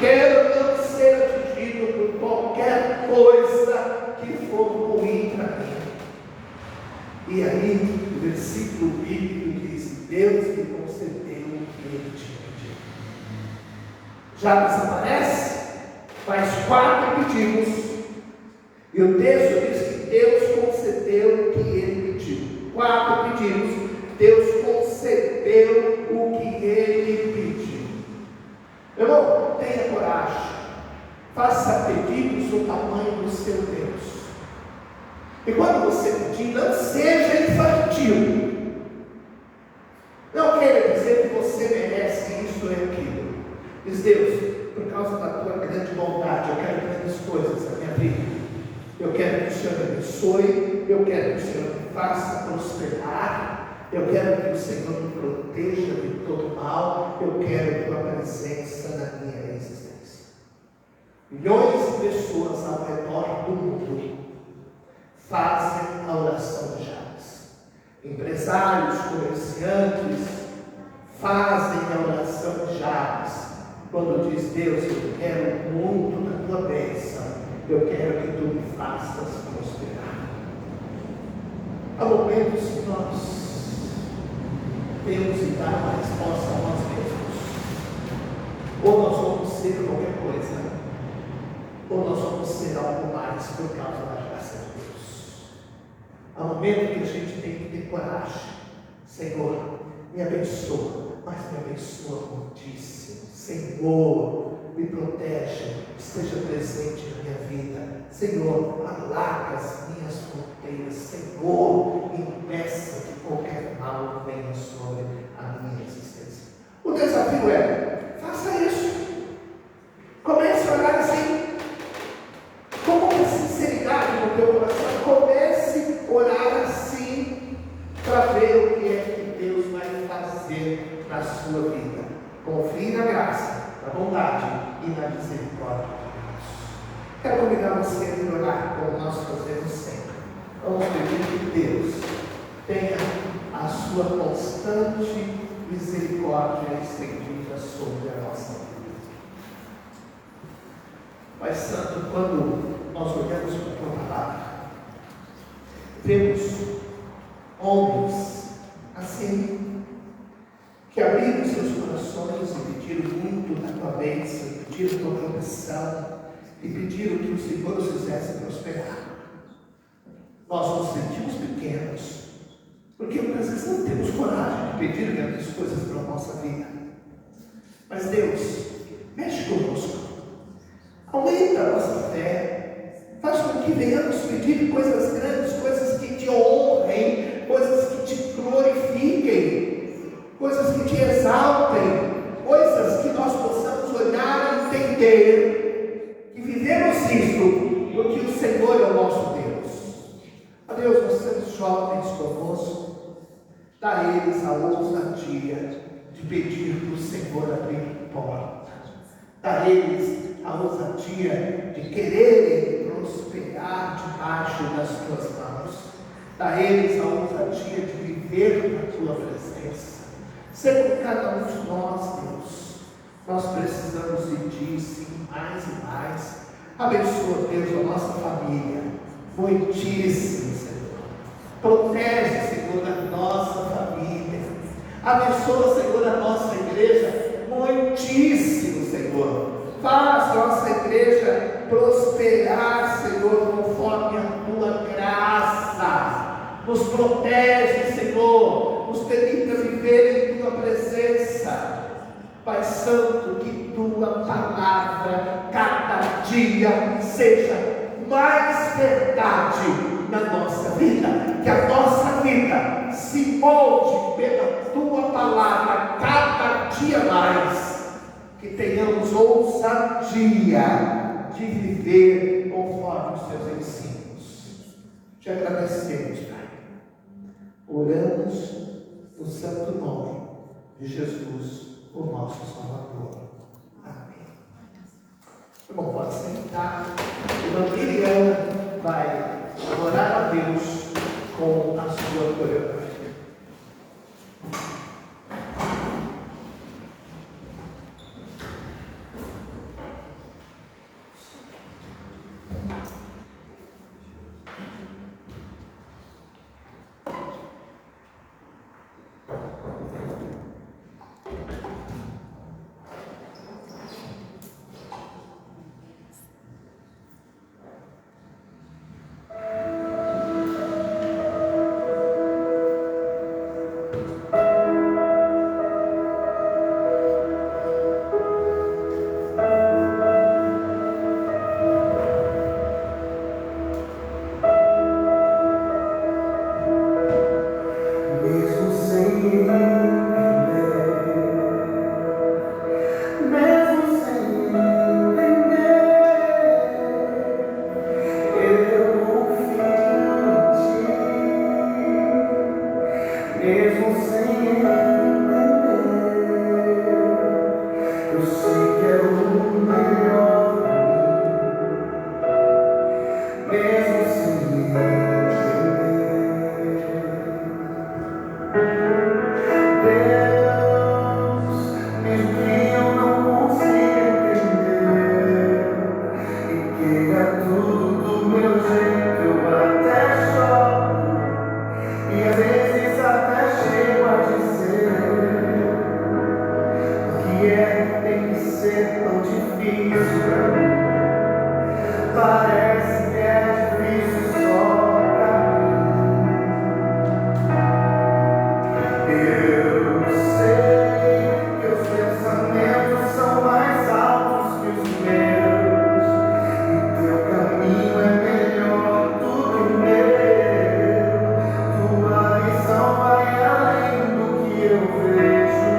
Quero não ser atingido por qualquer coisa que for ruim para mim. E aí, o versículo bíblico diz: Deus me concedeu o que ele tinha pedido. Já desaparece, faz 4 pedidos, e o texto diz que Deus concedeu o que ele pediu. 4 pedidos, Deus concedeu o que Ele pediu. Irmão, tenha coragem. Faça pedidos do tamanho do seu Deus. E quando você pedir, não seja infantil. Não queira dizer que você merece isso ou aquilo. Diz: Deus, por causa da tua grande bondade, eu quero grandes coisas na minha vida. Eu quero que o Senhor me abençoe. Eu quero que o Senhor me faça prosperar. Eu quero que o Senhor me proteja de todo mal. Eu quero a tua presença na minha existência. Milhões de pessoas ao redor do mundo fazem a oração de Jabes. Empresários, comerciantes fazem a oração de Jabes. Quando diz: Deus, eu quero muito da tua bênção, eu quero que tu me faças prosperar. Há momentos que nós temos que dar uma resposta a nós mesmos. Ou nós vamos ser qualquer coisa, ou nós vamos ser algo mais por causa da graça de Deus. Há momentos que a gente tem que ter coragem. Senhor, me abençoa, mas me abençoa muitíssimo. Senhor, me protege, esteja presente na minha vida. Senhor, alarga as minhas fronteiras. Senhor, impeça que qualquer mal venha sobre a minha existência. O desafio é: faça isso. Comece a orar assim, com muita sinceridade no teu coração. Comece a orar assim, para ver o que é que Deus vai fazer na sua vida. Confie na graça, na bondade e na misericórdia de Deus. Quero convidar você a orar como nós fazemos sempre. Vamos pedir que Deus tenha a sua constante misericórdia estendida sobre a nossa vida. Pai Santo, quando nós olhamos para a tua palavra, vemos homens assim, que abriram seus corações e pediram muito da tua bênção, pediram tua proteção e pediram que o Senhor os fizesse prosperar. Nós nos sentimos pequenos, porque muitas vezes não temos coragem de pedir grandes coisas para a nossa vida. Mas Deus, mexe conosco, aumenta a nossa fé, faz com que venhamos pedir coisas grandes, coisas que te honrem, coisas que te glorifiquem, coisas que te exaltem, coisas que nós possamos olhar e entender que vivemos isso, porque o Senhor é o nosso Deus. Ó Deus, nós temos jovens conosco, dá a eles a ousadia de pedir para o Senhor abrir porta, dá a eles a ousadia de quererem prosperar debaixo das tuas mãos, dá a eles a ousadia de viver na tua presença. Sempre cada um de nós, Deus, nós precisamos de ti, sim, mais e mais. Abençoa, Deus, a nossa família, muitíssimo, Senhor. Protege, Senhor, a nossa família. Abençoa, Senhor, a nossa igreja, muitíssimo, Senhor. Faz nossa igreja prosperar, Senhor, conforme a tua graça. Nos protege, Senhor, nos permita viver em tua presença. Pai Santo, que tua palavra cada dia seja mais verdade na nossa vida, que a nossa vida se molde pela tua palavra cada dia mais, que tenhamos ousadia de viver conforme os teus ensinos. Te agradecemos, Pai. Oramos no santo nome de Jesus, o nosso Salvador. Amém. Bom, pode sentar. Irmã Miriam vai orar a Deus com a sua coreografia. chega tudo do meu jeito, eu até choro, e às vezes até chego a dizer: o que é que tem que ser tão difícil pra mim? Parece que é difícil só pra mim. Eu sei que os pensamentos são mais altos que os meus, e teu caminho é melhor do que o meu. Tua visão vai além do que eu vejo.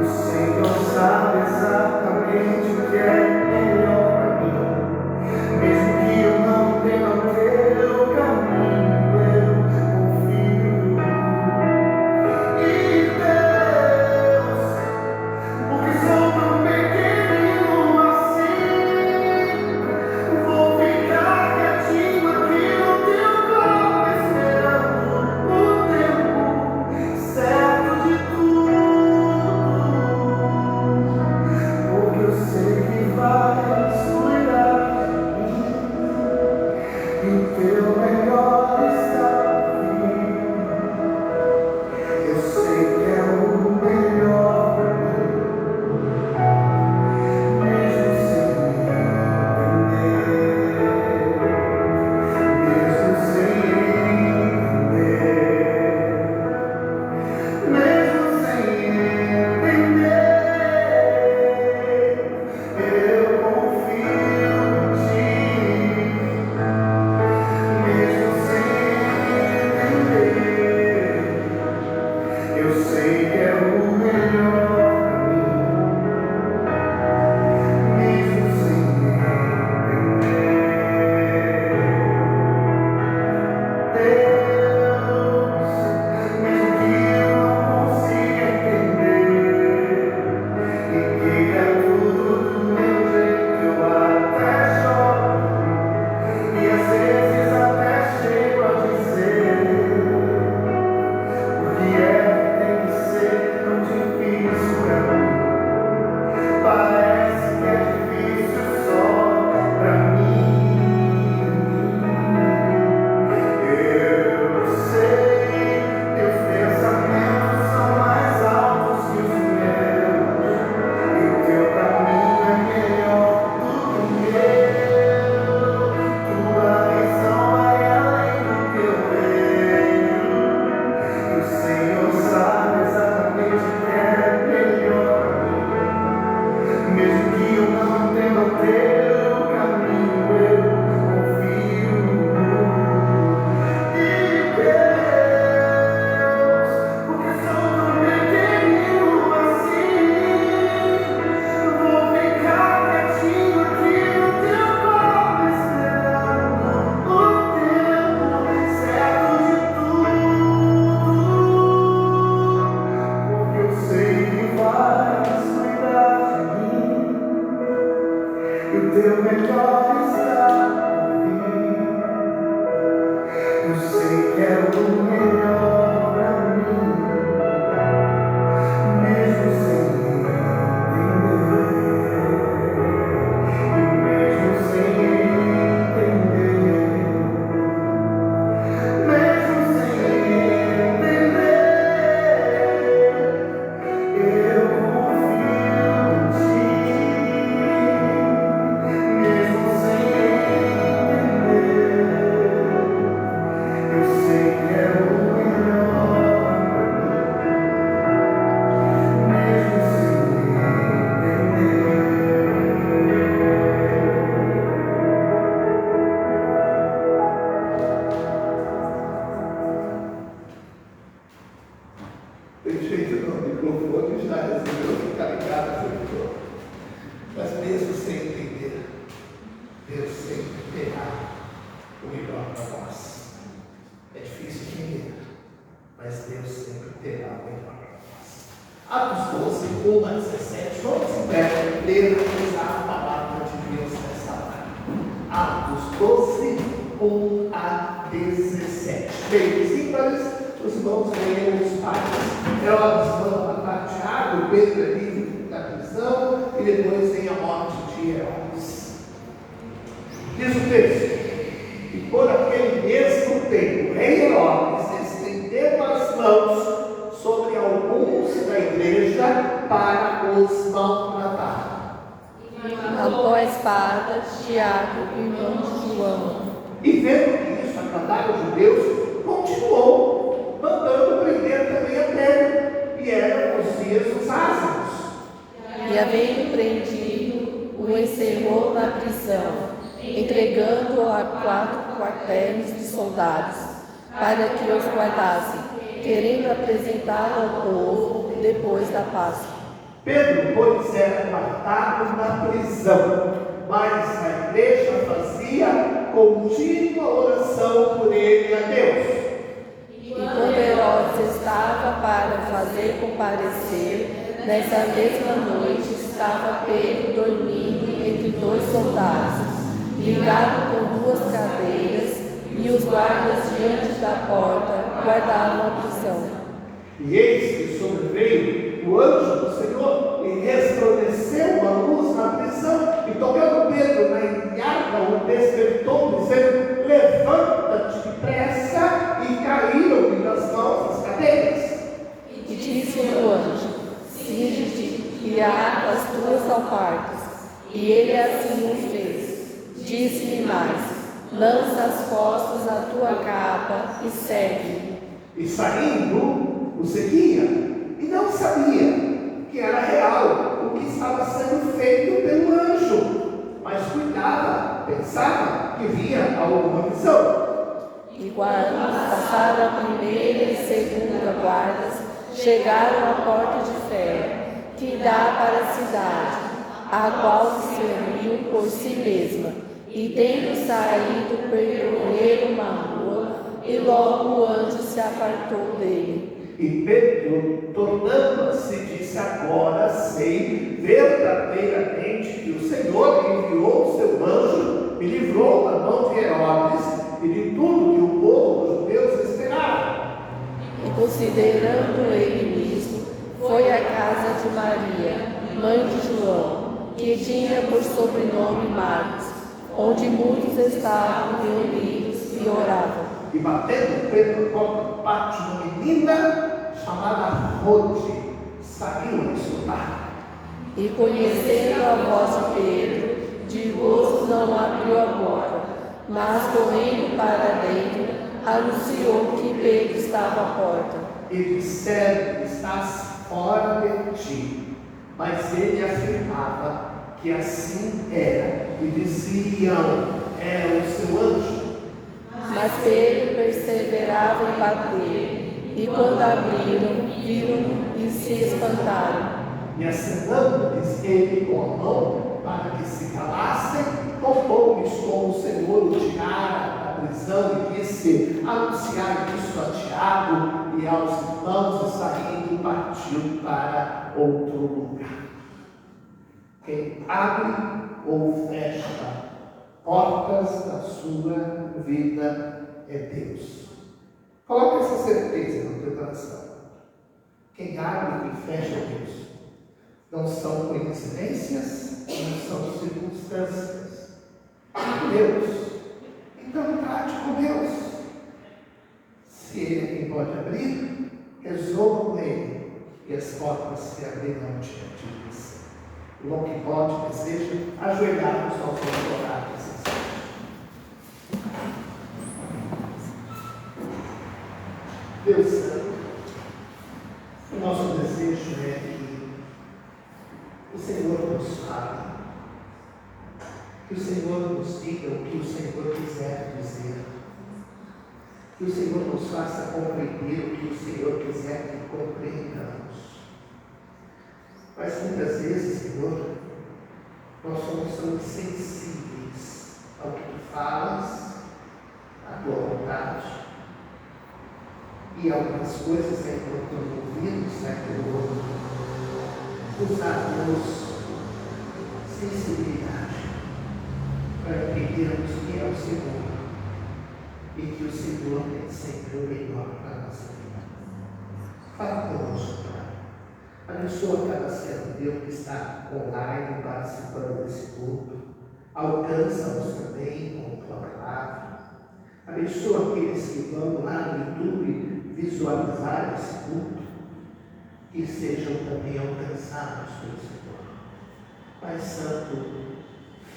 O Senhor sabe exatamente o que é melhor pra mim. Mesmo que eu não tenha o teu caminho, eu confio. E Deus, porque sou tão pequenino assim, vou ficar quietinho aqui no teu colo, esperando o tempo certo de tudo, porque eu sei que vais cuidar de mim, e o teu melhor está vindo. Eu sei que é o melhor pra mim, mesmo sem entender, mesmo sem entender, mesmo sem entender, eu confio em ti, mesmo sem entender. Eu sei que é o melhor pra mim, mesmo sem entender. Deus, mesmo que eu não consiga entender e queira tudo do meu jeito, eu até choro, e às vezes até chego a dizer: o que é que tem que ser tão difícil pra mim? Parece que é difícil só pra mim. Eu sei, teus pensamentos são mais altos que os meus, e o teu caminho é melhor do que o meu. Tua visão vai além do que eu vejo. O Senhor sabe exatamente o que é melhor pra mim. Mesmo que eu não tenha o teu caminho, eu confio. E Deus, porque sou tão pequenino assim, vou ficar quietinho aqui no teu colo, esperando o tempo certo de tudo, porque eu sei que vais cuidar de mim, e o teu melhor está por vir. Eu sei que é o melhor pra mim, mesmo sem entender, e mesmo sem entender, mesmo sem entender, eu confio em ti, mesmo sem entender. Eu sei que é o melhor pra mim, mesmo sem entender. Tem jeito não, o microfone já resolveu ficar ligado o tempo todo. Mas mesmo sem entender, Deus sempre terá o melhor para nós. É difícil entender, mas Deus sempre terá o melhor para nós. Atos 12, 1 a 17, vamos em pé ler a palavra de Deus nesta tarde. Atos 12, 1 a 17. Bem, os ímpares, os irmãos leem os pais. Herodes manda matar Tiago, Pedro é livre da prisão, e depois vem a morte de Herodes. Diz o texto: e por aquele mesmo tempo, o rei Herodes estendeu as mãos sobre alguns da igreja para os maltratar. Matou a espada Tiago, irmão de João. E vendo que isso agradava os judeus, continuou mandando prender também a Pedro, e eram os dias dos ázimos. E havendo prendido, o encerrou na prisão, entregando-o a 4 quartéis de soldados, para que os guardassem, querendo apresentá-lo ao povo depois da Páscoa. Pedro, pois, era guardado na prisão, mas a igreja fazia contínua oração por ele e a Deus. E quando Herodes estava para fazer comparecer, nessa mesma noite estava Pedro dormindo entre 2 soldados, ligado com 2 cadeiras, e os guardas diante da porta guardavam a prisão. E eis que sobreveio o anjo do Senhor e resplandeceu uma luz na prisão, e tocando Pedro na entrada, o despertou, dizendo: levanta-te depressa, e caíram-lhe das mãos as cadeiras. E disse-lhe o anjo: cinge-te e ata as tuas alparcas. E ele assim o fez. Disse-lhe mais: lança as costas a tua capa e segue-me. E saindo, o seguia, e não sabia que era real o que estava sendo feito pelo anjo, mas cuidava, pensava que via alguma visão. E passaram a primeira e segunda guardas, chegaram à porta de ferro, que dá para a cidade, a qual se serviu por si mesma, e tendo saído, percorreram uma rua, e logo o anjo se apartou dele. E Pedro, tornando-se, disse: agora sei verdadeiramente que o Senhor enviou o seu anjo e livrou da mão de Herodes e de tudo que o povo dos judeus esperava. E considerando ele nisto, foi à casa de Maria, mãe de João, que tinha por sobrenome Marcos, onde muitos estavam reunidos e oravam. E batendo Pedro a porta do pátio, uma menina chamada Rode saiu a escutar. E conhecendo a voz de Pedro, de gozo não abriu a boca, mas correndo para dentro, anunciou que Pedro estava à porta. E disseram: estás fora de ti. Mas ele afirmava que assim era, e diziam: é o seu anjo. Mas Pedro perseverava em bater, e quando abriram, viram e se espantaram. E acenando-lhes ele com a mão para que se calassem, tomou-lhes como o Senhor o tirara da prisão e disse: anunciai isso a Tiago e aos irmãos, e saindo partiu para outro lugar. Quem abre ou fecha portas da sua vida é Deus. Coloque essa certeza no teu coração. Quem abre e fecha é Deus. Não são coincidências, não são circunstâncias. Deus. Então trate com Deus. Se Ele é quem pode abrir, resolva com Ele, e as portas se abrirão diante de você. O bom que pode, deseja, ajoelhar-nos aos orados. Deus Santo, o nosso desejo é que o Senhor nos fale, que o Senhor nos diga o que o Senhor quiser dizer, que o Senhor nos faça compreender o que o Senhor quiser que compreendamos. Mas muitas vezes, Senhor, nós somos tão sensíveis ao que tu falas, à tua vontade, e algumas coisas enquanto ouvimos naquele outro, usarmos sensibilidade para entendermos que é o Senhor e que o Senhor tem sempre o melhor para a nossa vida. Fala conosco, Pai. Abençoa cada servo de Deus que está online participando desse culto. Alcança-nos também com tua palavra. Abençoa aqueles que vão lá no YouTube visualizar esse culto, que sejam também alcançados pelo Senhor. Pai Santo,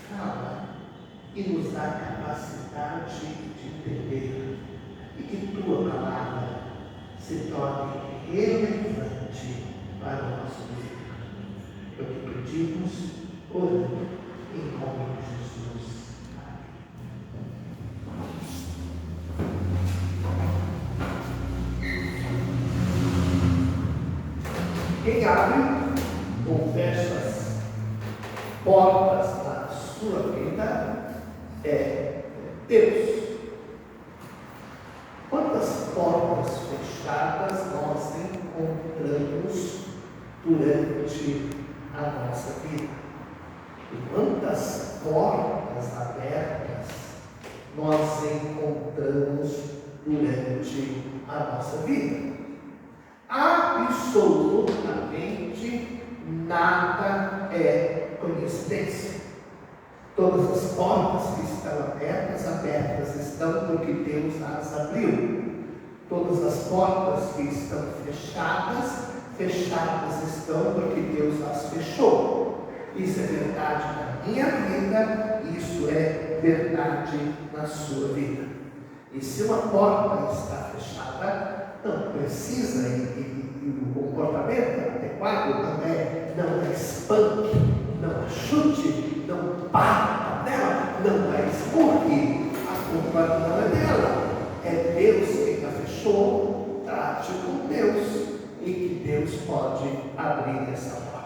fala e nos dá capacidade de entender, e que tua palavra se torne relevante para o nosso vida. É o que pedimos, orando em nome de Jesus. Quem abre ou fecha as portas da sua vida é Deus. Quantas portas fechadas nós encontramos durante a nossa vida? E quantas portas abertas nós encontramos durante a nossa vida? Absolutamente nada é coincidência. Todas as portas que estão abertas estão porque Deus as abriu. Todas as portas que estão fechadas estão porque Deus as fechou. Isso é verdade na minha vida, isso é verdade na sua vida. E se uma porta está fechada, não precisa, e o comportamento adequado não é espanque, não é chute, não bata nela, não é esmurre, a culpa não é dela, é Deus quem a fechou. Trate com Deus, e que Deus pode abrir essa porta.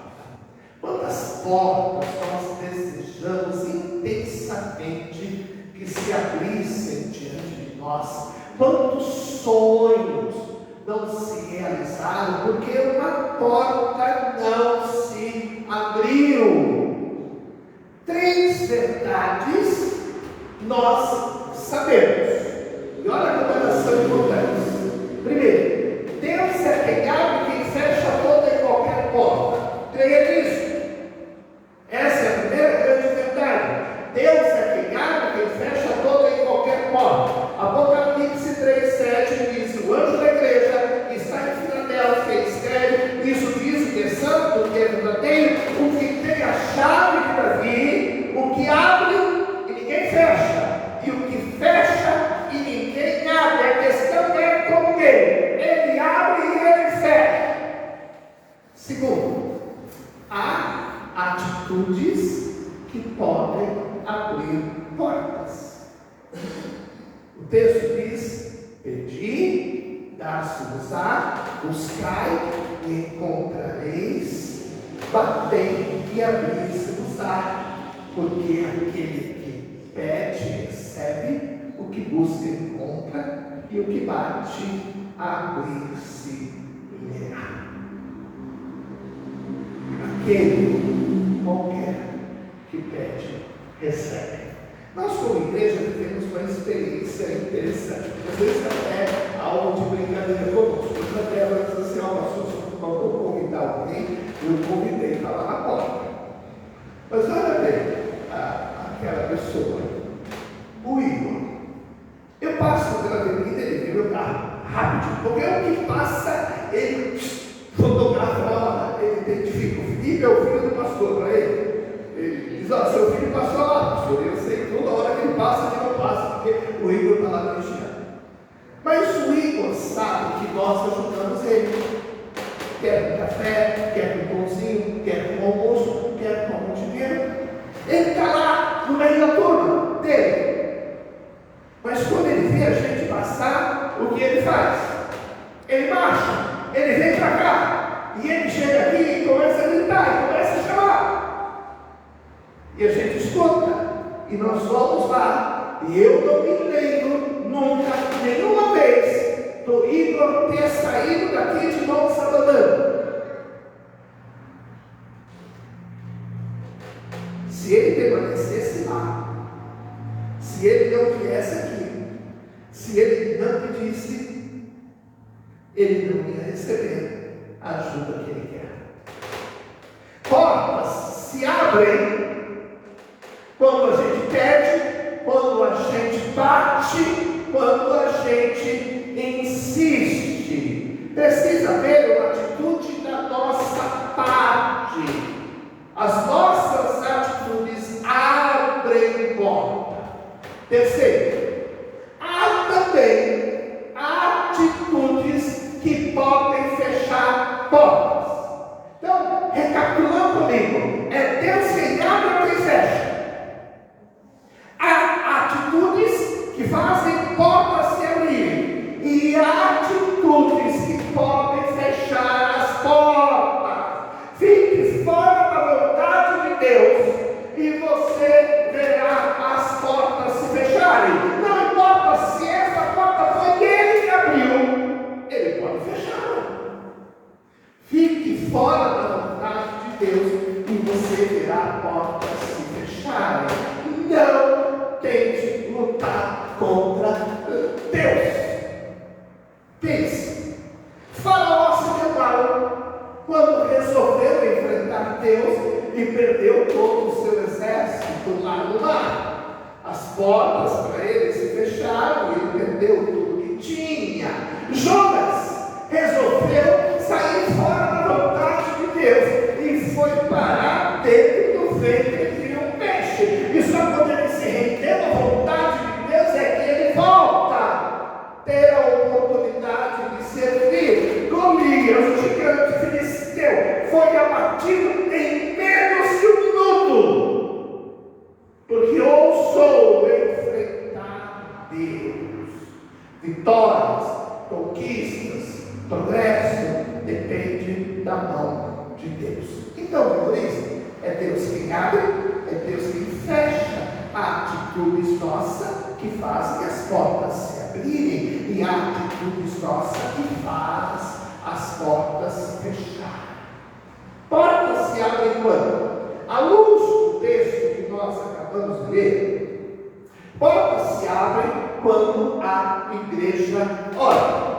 Quantas portas nós desejamos intensamente que se abrissem diante de nós? Quantos sonhos não se realizaram porque uma porta não se abriu? 3 verdades nós sabemos, e olha como elas são importantes. Primeiro, Deus é quem abre e quem fecha toda e qualquer porta. Creia nisso. Essa é a primeira grande verdade. Deus é quem abre e quem fecha toda e qualquer porta. Apocalipse 3:7 diz: o anjo da igreja que está em Filadélfia escreve: isso diz o que é santo, o que é verdadeiro, o que tem a chave de Davi, o que abre e ninguém fecha, e o que fecha e ninguém abre. A questão é com quem? Ele abre e ele fecha. Segundo, há atitudes que podem abrir portas. O texto diz: pedi, dar-se-vos-á, buscai e encontrareis, batei e abrir-se-vos-á. Porque aquele que pede recebe, o que busca encontra, e o que bate abrir-se-lhe-á. Aquele qualquer que pede recebe. Nós, como igreja, temos uma experiência interessante. Às vezes até algo de brincadeira conosco. Até ela diz assim: ó, pastor, se eu vou convidar alguém, eu convidei, está lá na porta. Mas olha bem, aquela pessoa, o Igor. Eu passo pela avenida, ele vira o carro rápido. Qualquer um que passa, ele fotografa lá, ele identifica. O Felipe é o filho do pastor, para ele. Ele diz: ó, seu filho passou lá, pastor. Eu sei que toda hora que ele passa, ele não passa, porque o Igor está lá mexendo. Mas o Igor sabe que nós ajudamos ele. Quer um café, quer um pãozinho, quer um almoço, quer um dinheiro. Ele está lá no meio da turma dele. Mas quando ele vê a gente passar, o que ele faz? Ele marcha, ele vem para cá, e ele chega aqui e começa a gritar, e começa a chamar. E a gente escuta, e nós vamos lá, e eu não me lembro nunca, nenhuma vez, do Igor ter saído daqui de mãos abanando. Se ele permanecesse lá, se ele não viesse aqui, se ele não pedisse, ele não ia receber a ajuda que ele quer. Portas se abrem quando a gente bate quando a gente insiste. Precisa haver uma atitude da nossa parte. As nossas atitudes abrem porta. Terceiro, há também atitudes que podem fechar portas. Então, recapitulando comigo, é Deus quem abre ou quem fecha? Há atitudes que fazem portas se abrirem e há atitudes que podem fechar as portas. Fique fora da vontade de Deus e você verá as portas se fecharem. Não importa se essa porta foi Ele que abriu, Ele pode fechá-la. Fique fora da vontade de Deus e você verá portas se fecharem. Não tente lutar contra Deus. Pense. Faraó se rebelou quando resolveu enfrentar Deus e perdeu todo o seu exército lá no mar. As portas para ele se fecharam e ele perdeu tudo que tinha. Jonas resolveu sair fora da vontade de Deus e foi parar dentro do ventre de um peixe. E só quando ele se rendeu à vontade de Deus é que ele volta a ter a oportunidade de servir. Golias, o gigante filisteu, foi abatido em menos de um minuto, porque ousou enfrentar Deus. Vitórias, conquistas, progresso depende da mão de Deus. Então, por isso, é Deus quem abre, é Deus quem fecha. Há atitudes nossas que fazem as portas se abrirem e há atitudes nossas que fazem as portas se fecharem. Portas se abrem quando? À luz do texto que nós acabamos de ler, portas se abrem quando a igreja ora.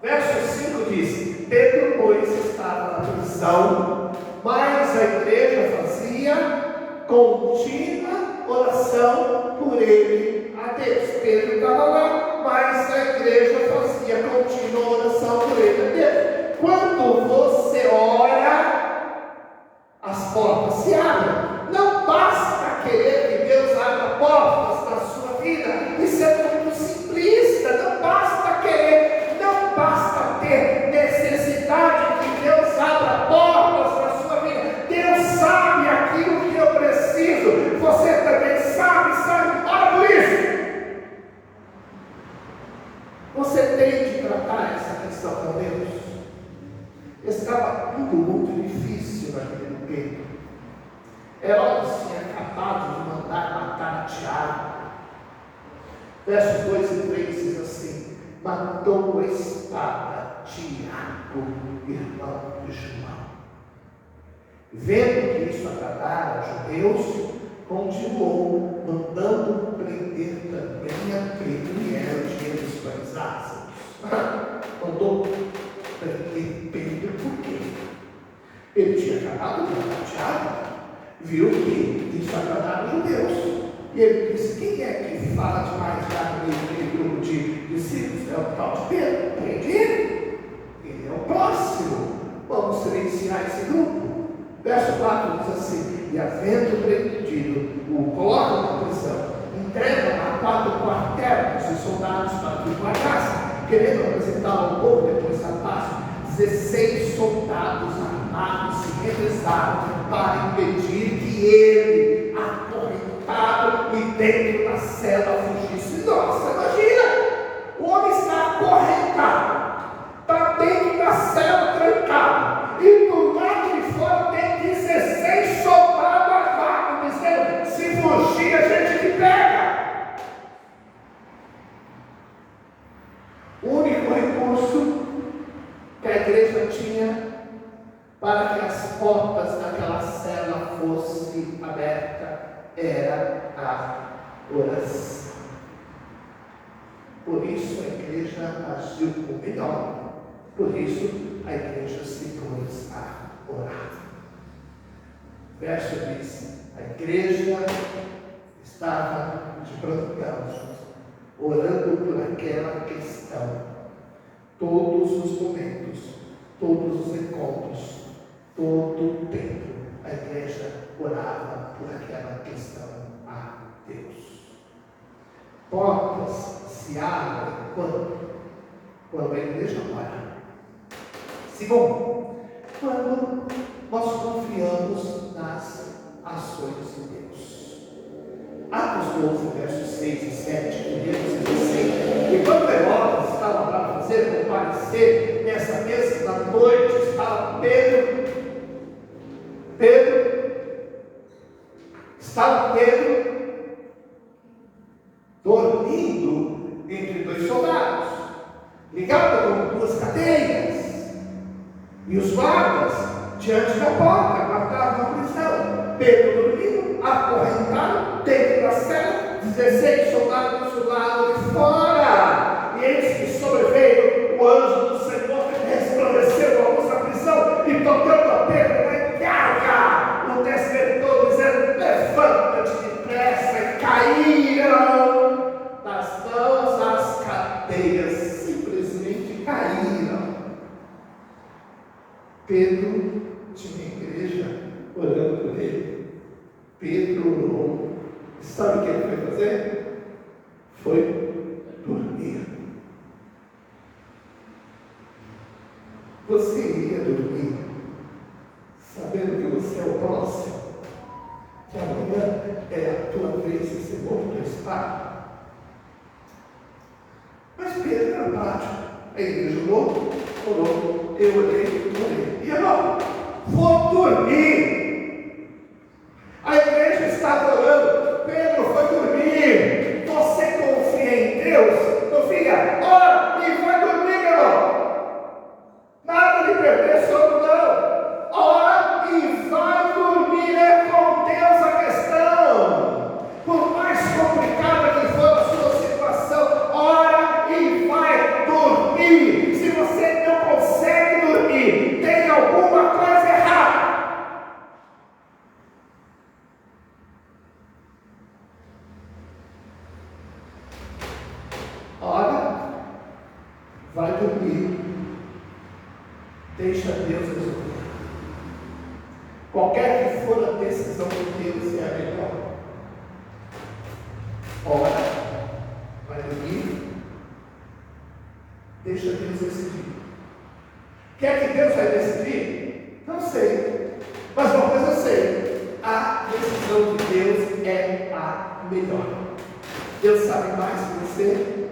Verso 5 diz: Pedro, pois, estava na prisão, mas a igreja fazia contínua oração por ele a Deus. Pedro estava lá, mas a igreja fazia contínua oração por ele a Deus. Quando você ora, as portas se abrem. Não basta querer que Deus abra portas na sua vida. Isso é muito simplista. Não basta querer, não basta ter necessidade que Deus abra portas na sua vida. Deus sabe aquilo que eu preciso. Você também sabe. Ora por isso. Você tem de tratar essa questão com Deus. Estava tudo muito difícil na vida do Pedro. Herodes tinha acabado de mandar matar Tiago. Versos 2 e 3 diz assim: matou a espada Tiago, irmão de João. Vendo que isso agradara aos judeus, continuou mandando prender também aquele que era o dinheiro dos pães ázimos. Mandou prender Pedro por quê? Ele tinha acabado de matar Tiago, viu que isso agradava aos judeus. E ele disse: quem é que fala demais naquele grupo de discípulos? É o tal de Pedro. Prende ele. Ele é o próximo. Vamos silenciar esse grupo. Verso 4 diz assim: e havendo prendido, o colocam na prisão, entregam a 4 quartéis os soldados para que o guardassem, querendo apresentá-lo ao povo depois da Páscoa. 16 soldados armados se revezaram para impedir que ele, acorrentado e dentro da cela, fugisse. Nossa, imagina! O homem está acorrentado, está dentro da cela trancado, e do lado de fora tem 16 soldados armados, dizendo: se fugir, a gente te pega. O único recurso que a igreja tinha para que as portas daquela cela fossem abertas era a oração. Por isso a igreja agiu com o melhor. Por isso a igreja se pôs a orar. Verso diz: a igreja estava de plantão orando por aquela questão. Todos os momentos, todos os encontros, todo o tempo, a igreja orava por aquela questão a Deus. Portas se abrem quando a igreja ora. Segundo, quando nós confiamos nas ações de Deus. Atos 12, versos 6 e 7, que diz assim: e quando Herodes estava para fazer comparecer nessa mesma noite, estava Pedro, dormindo entre dois soldados, ligado com duas cadeias, e os guardas diante da porta guardavam a prisão. Pedro dormindo, acorrentado dentro da cela, 16 soldados do lado de fora. E eis que sobreveio o anjo do Senhor, resplandeceu a luz da prisão e tocando a Pedro em carga, o despertou, dizendo: levanta-te depressa. E caíram das mãos as cadeias, simplesmente caíram. Pedro tinha a igreja orando por ele. Pedro orou. Sabe o que ele foi fazer? Foi dormir. Você iria dormir sabendo que você é o próximo, que amanhã é a tua vez de ser morto do Estado? Mas Pedro era prático. A igreja orou, eu orei. E agora? Vou dormir. A igreja estava orando, Pedro foi dormir. Você confia em Deus? Não fica, ora e vai dormir, meu irmão. Nada de perder sono, não. Ora e vai dormir, é com Deus a questão. Por mais complicada que for a sua situação, ora e vai dormir. Se você não consegue dormir, tem alguma coisa errada. Ora, vai dormir. Deixa Deus resolver. Qualquer que for a decisão de Deus, é a melhor. Ora, vai dormir. Deixa Deus decidir. O que é que Deus vai decidir? Não sei. Mas uma coisa eu sei: a decisão de Deus é a melhor. Deus sabe mais que você.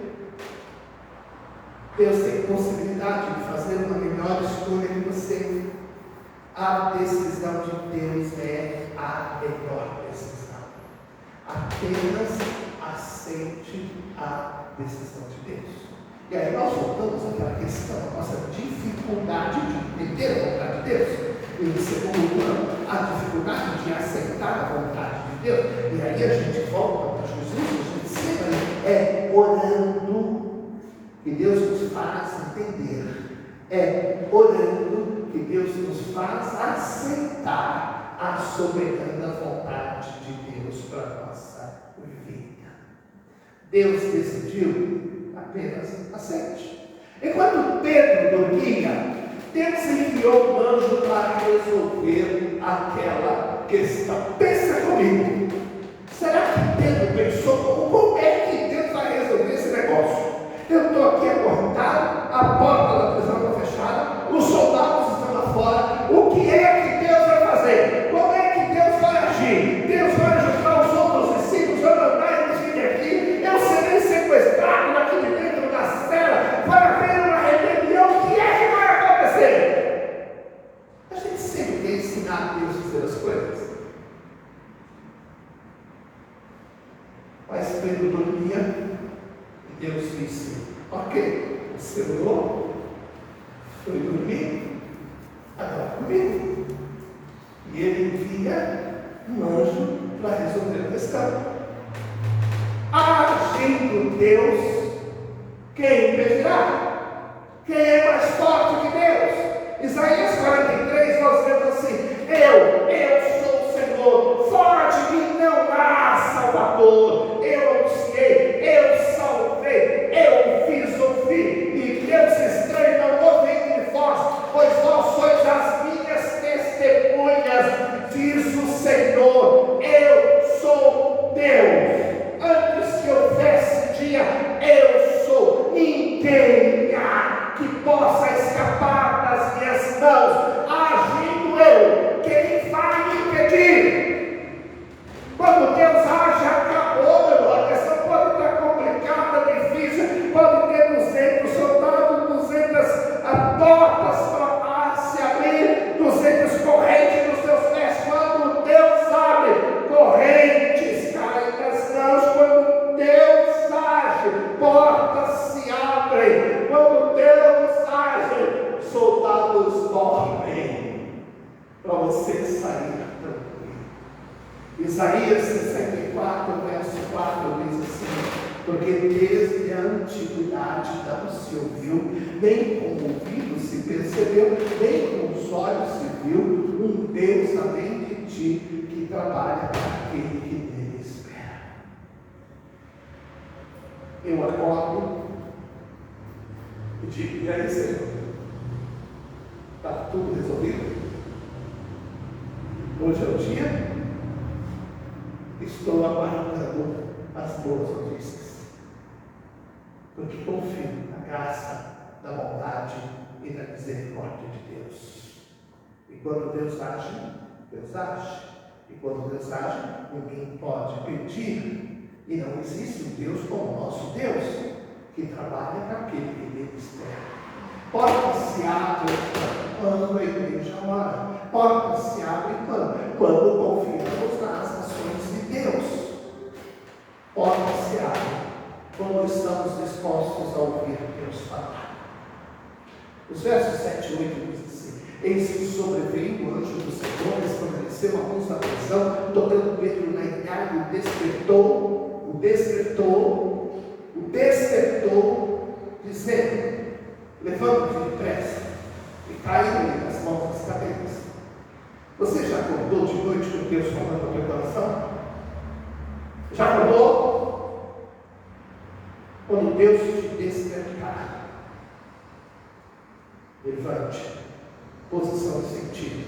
Deus tem possibilidade de fazer uma melhor escolha que você. A decisão de Deus é a melhor decisão. Apenas aceite a decisão de Deus. E aí nós voltamos àquela questão, a nossa dificuldade de entender a vontade de Deus. E em segundo plano, a dificuldade de aceitar a vontade de Deus. E aí a gente volta para Jesus, a gente sempre orando que Deus nos faz entender. É orando que Deus nos faz aceitar a soberana vontade de Deus para a nossa vida. Deus decidiu, apenas aceite. Enquanto Pedro dormia, Deus enviou um anjo para resolver aquela questão. Pensa comigo. Será que Pedro pensou como é que Deus vai resolver esse negócio? Eu estou aqui acorrentado, a porta da prisão está fechada, os soldados estão lá fora. O que é que Deus vai fazer? Como é que Deus vai agir? Deus vai ajudar os outros discípulos, vai mandar eles virem aqui, eu serei sequestrado aqui de dentro da cela, vai haver uma rebelião. O que é que vai acontecer? A gente sempre quer ensinar Deus a fazer as coisas. Mas Pedro dormia. Deus disse: ok, você orou, foi dormir, agora comigo. E ele envia um anjo para resolver a questão. Agindo Deus, quem impedirá? Quem é mais forte que Deus? Isaías 43, nós vemos assim: eu sou o Senhor, fora de mim não há Salvador. Eu anunciei, eu salvei possa escapar das minhas mãos. Agindo eu, quem vai me impedir? Quando Deus age, acabou, meu irmão. A questão pode estar complicada, difícil, pode ter 200 soldados, 200 portas para se abrir, 200 correntes nos seus pés. Quando Deus abre, correntes caem das mãos. Quando Deus age, portas se abrem. Quando Deus age, soldados dormem para você sair tranquilo. Isaías 64, verso 4 diz assim: porque desde a antiguidade não se ouviu, nem com o ouvido se percebeu, nem com os olhos se viu, um Deus além de ti, que trabalha para aquele que nele espera. Eu acordo e digo: e aí, Senhor? Está tudo resolvido? Hoje é o dia? Estou aguardando as boas notícias, porque confio na graça, da bondade e da misericórdia de Deus. E quando Deus age, Deus age. E quando Deus age, ninguém pode pedir. E não existe um Deus como o nosso Deus, que trabalha para aquele que nele espera. Portas se abrem quando a igreja ora. Portas se abrem quando confiamos nas ações de Deus. Portas se abrem quando estamos dispostos a ouvir Deus falar. Os versos 7 e 8 diz assim: eis que sobreveio o anjo do Senhor, resplandeceu a luz da prisão, tocando Pedro na entrada, o despertou, dizendo: levanta-te depressa, e caiu-lhe nas mãos das cabeças. Você já acordou de noite com Deus falando no teu coração? Já acordou? Quando Deus te despertar, levante, posição de sentido,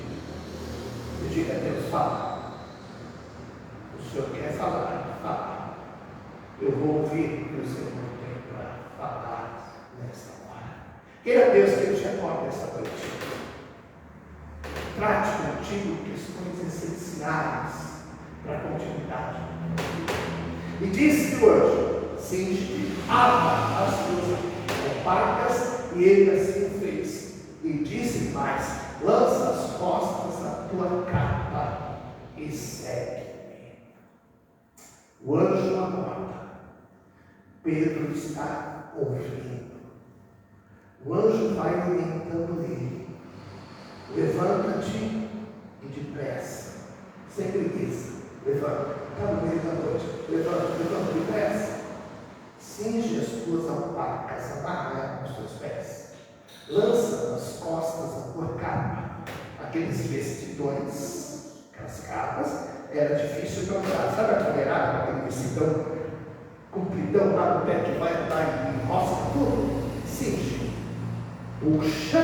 e diga a Deus: fala. O Senhor quer falar, fala. Eu vou ouvir o que o Senhor tem para falar nesta hora. Queira Deus que Ele te acorde esta noite. Trate contigo questões essenciais para a continuidade. E disse o anjo: cinge, ata as tuas alparcas, e ele assim fez. E disse mais: lança as costas da tua capa e segue-me. O anjo acorda. Pedro está ouvindo. O anjo vai orientando ele: levanta-te e depressa. Sempre diz: levanta, está no meio da noite, levanta depressa. Cinge as tuas alpacas, amarra os teus pés. Lança nas costas a tua capa. Aqueles vestidões, aquelas capas, era difícil de andar. Sabe a mulherada, aquele vestidão compridão lá no pé que vai andar e enrosca tudo? Cinge, puxa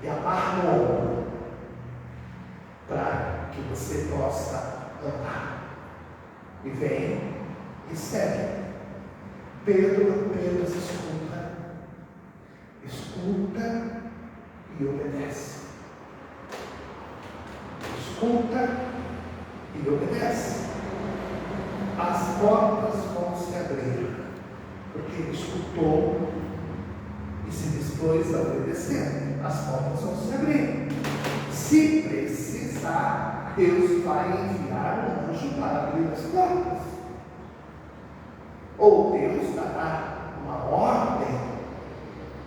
e amarra o ombro, para que você possa andar. E vem e segue. Pedro apenas escuta e obedece. Escuta e obedece. As portas vão se abrir, porque ele escutou e se dispôs a obedecer. As portas vão se abrir. Se precisar, Deus vai enviar um anjo para abrir as portas. Ou Deus dará uma ordem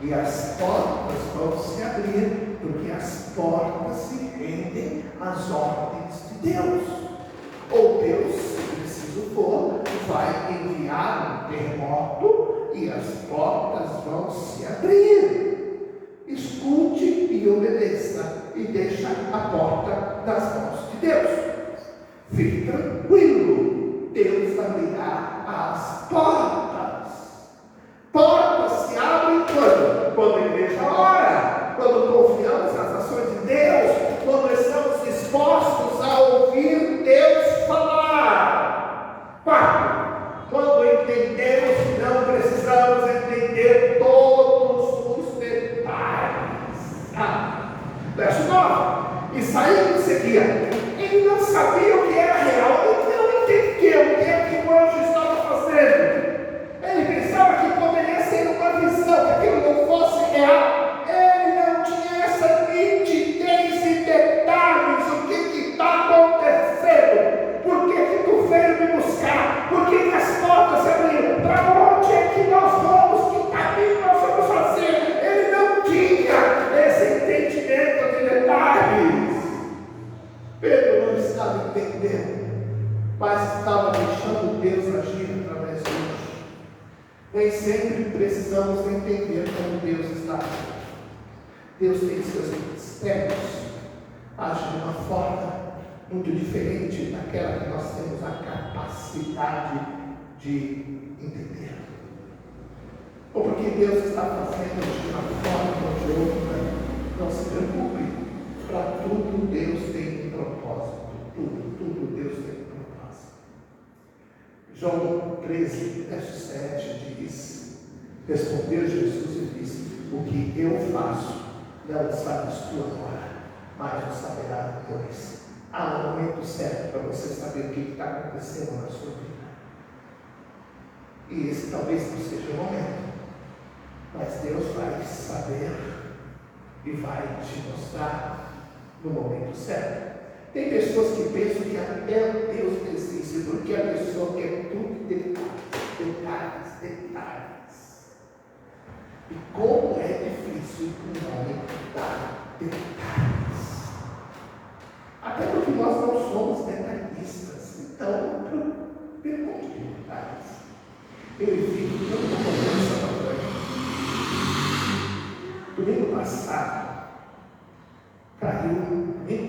e as portas vão se abrir, porque as portas se rendem às ordens de Deus. Ou Deus, se preciso for, vai enviar um terremoto e as portas vão se abrir. Escute e obedeça, e deixa a porta das mãos de Deus. Fique tranquilo, Deus abrirá as portas. Portas se abrem quando? Quando a igreja ora, quando confiamos nas ações de Deus, quando estamos dispostos a ouvir Deus falar. Quarto, quando entendemos que não precisamos entender todos os Nem sempre precisamos entender como Deus está. Deus tem seus mistérios, age de uma forma muito diferente daquela que nós temos a capacidade de entender. Ou porque Deus está fazendo de uma forma ou de outra, não se preocupe. Para tudo Deus tem um propósito. Tudo Deus tem um propósito. João 13, verso 7 diz: respondeu Jesus e disse: o que eu faço não sabes tu agora, mas o saberá depois. Há um momento certo para você saber o que está acontecendo na sua vida. E esse talvez não seja o momento, mas Deus vai saber e vai te mostrar no momento certo. Tem pessoas que pensam que até Deus desiste, porque a pessoa quer tudo detalhes. E como é difícil um homem dar detalhes. Até porque nós não somos detalhistas. Então, pergunte de detalhes. Eu evito tanta conversa para frente. Domingo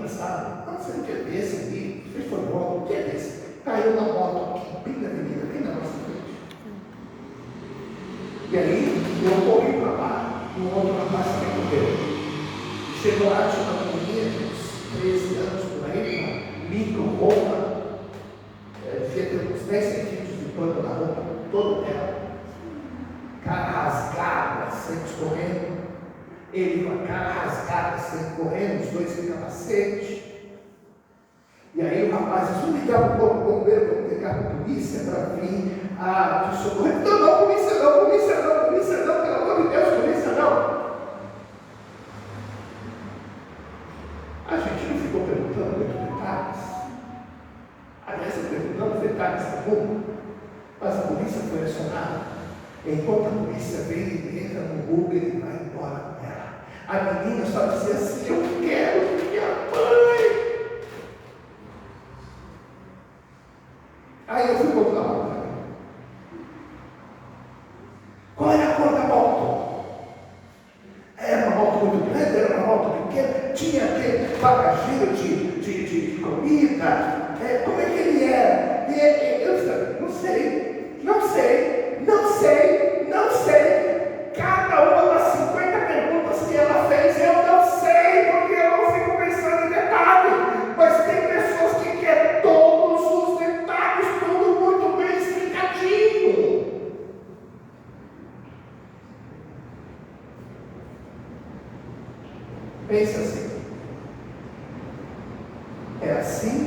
passado, não sei o que é desse ali, não sei se foi bom, o que é desse? Caiu na moto aqui, bem na avenida, bem na nossa frente. E aí, eu corri para lá, e um outro rapaz também correu. Chegou lá, tinha uma menina de uns 13 anos por aí, uma micro roupa, devia ter uns 10 centímetros de pano na roupa, toda ela. Cara rasgada, sangue escorrendo. Ele com a cara rasgada, sangue correndo, os dois em capacete. E aí o rapaz disse: vamos ligar para o corpo bombeiro, vamos ligar para a polícia para vir a te socorrer. Não, polícia não, pelo amor de Deus, polícia não. A gente não ficou perguntando muitos detalhes. Aliás, perguntando detalhes algum, mas a polícia foi acionada. Enquanto a polícia vem e entra no Uber e vai embora com ela. A menina só dizia assim: eu quero minha mãe. Aí eu fui contar uma coisa. Qual era a cor da moto? Era uma moto muito grande, era uma moto pequena, tinha aquele bagageiro de comida. Como é que ele era? E eu disse: não sei. Cada uma das 50 perguntas que ela fez, eu não sei, porque eu não fico pensando em detalhe. Mas tem pessoas que querem todos os detalhes, tudo muito bem explicadinho. Pense assim. É assim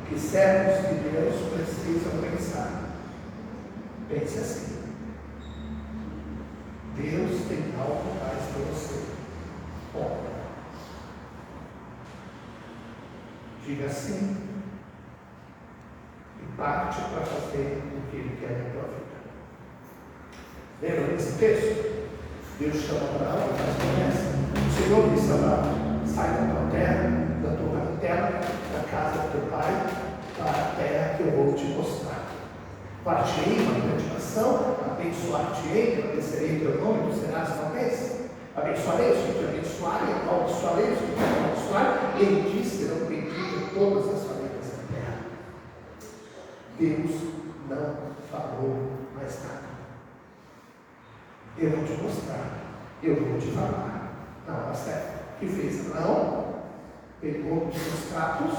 que servos de Deus precisam pensar. Pense assim. Deus tem algo mais para você. Bom, diga sim e parte para fazer o que Ele quer na tua vida. Lembra desse texto? Deus chama Abraão e faz promessa. O Senhor disse a Abraão: sai da tua terra, da tua parentela, da casa do teu pai, para a terra que eu vou te mostrar. Partirei uma grande nação, abençoar-te-ei, abençoarei teu nome, tu serás uma bênção. Abençoarei os que te abençoarem, amaldiçoarei os que te amaldiçoarem, e em ti serão benditas todas as famílias da terra. Deus não falou mais nada. Eu vou te mostrar, eu vou te falar. Não, mas o que fez Abraão? Pegou os seus tratos,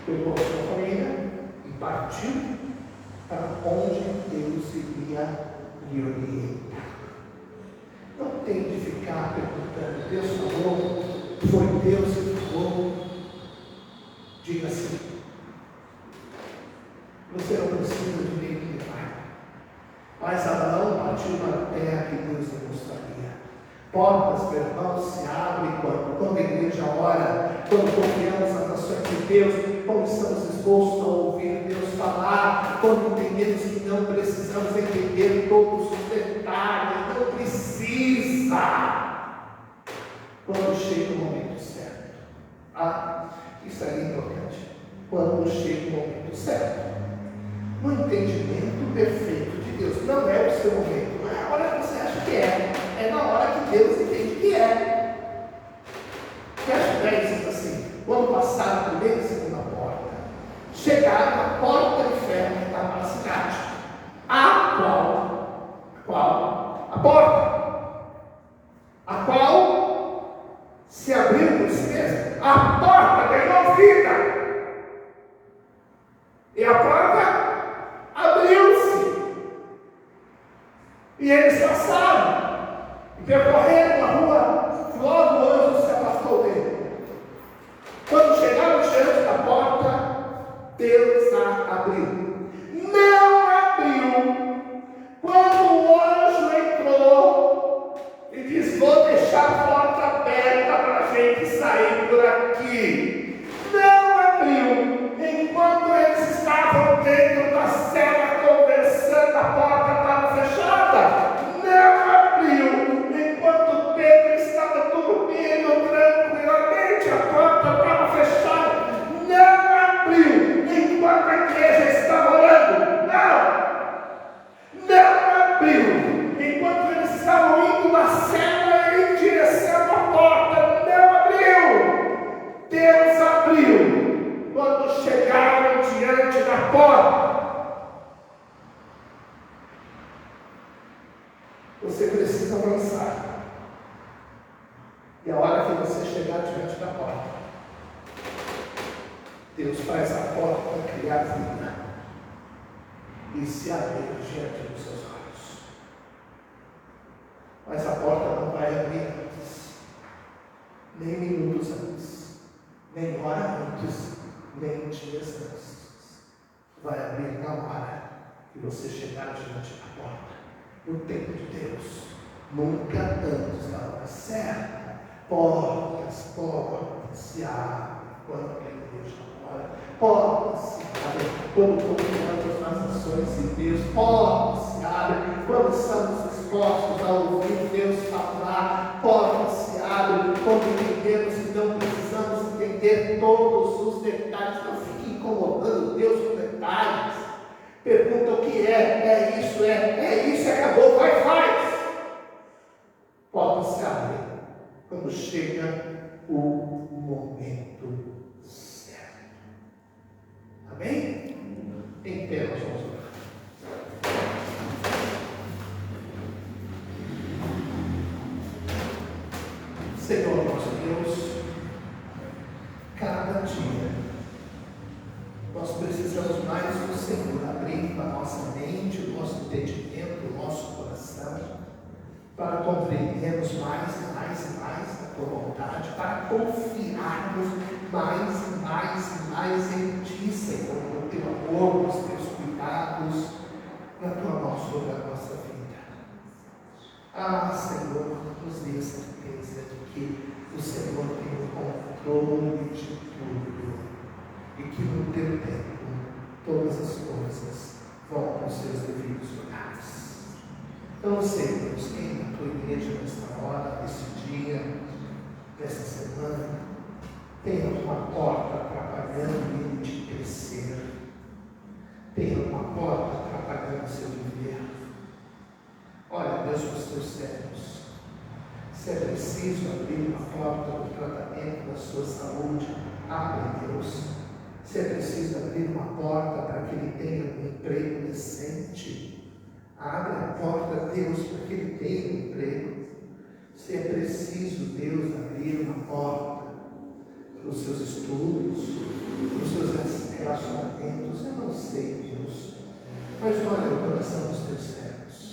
pegou a sua família e partiu para onde Deus iria lhe orientar. Não tem de ficar perguntando: Deus falou, foi Deus que falou. Diga assim: você não precisa de nem que vai. Mas Abraão partiu para a terra que Deus lhe mostraria. Portas, meu irmão, se abrem quando a igreja ora, quando confiamos nas ações de Deus, quando estamos dispostos a ouvir Deus falar, quando entendemos que não precisamos entender todos os detalhes, não precisa. Quando chega o momento certo. Isso é importante. Quando chega o momento certo. No entendimento perfeito de Deus. E eles passaram e percorreram a rua, logo o anjo se afastou dele. Quando chegaram diante da porta, Deus a abriu. Não abriu. Quando o anjo entrou e disse: vou deixar a porta aberta para a gente sair por aqui. Não abriu. Enquanto eles estavam dentro da cela conversando, a porta estava fechada. Não abriu. Enquanto Pedro estava dormindo tranquilamente, a porta estava fechada. Não abriu. Enquanto a igreja estava orando. Não abriu. Enquanto eles estavam indo na cela em direção à porta. Não abriu. Deus abriu. Quando chegaram diante da porta, você precisa avançar. E a hora que você chegar diante da porta, Deus faz a porta criar vida e se abrir diante dos seus olhos. Mas a porta não vai abrir antes, nem minutos antes, nem hora antes, nem dias antes. Vai abrir na hora que você chegar diante da porta. No tempo de Deus, nunca antes da hora certa. Portas se abrem quando a igreja ora. Portas se abrem quando confiamos nas ações de Deus. Portas se abrem quando estamos dispostos a ouvir Deus falar. Portas se abrem quando entendemos que não precisamos entender todos os detalhes. Não fique incomodando Deus com detalhes. Pergunta o que é isso, acabou, faz. Portas se abrem quando chega o momento certo. Amém? Em pé, nós vamos orar. Senhor nosso Deus, cada dia nós precisamos mais do Senhor abrir a nossa mente, o nosso entendimento, o nosso coração, para compreendermos mais da tua vontade, para confiarmos mais em ti, Senhor, no teu amor, nos teus cuidados, na tua mão sobre a nossa vida. Senhor, nos dê a certeza de que o Senhor tem o controle de tudo e que no teu tempo todas as coisas vão para os seus devidos lugares. Então, Senhor, quem na tua igreja nesta hora, nesse dia, nessa semana, tem uma porta atrapalhando ele de crescer, tem uma porta atrapalhando o seu viver. Olha, Deus, para os teus servos, se é preciso abrir uma porta do tratamento da sua saúde, abre, Deus. Se é preciso abrir uma porta para que ele tenha um emprego decente, abre a porta, Deus, para que ele tenha um emprego. Se é preciso, Deus, abrir uma porta para os seus estudos, para os seus relacionamentos, eu não sei, Deus, mas olha o coração dos teus servos.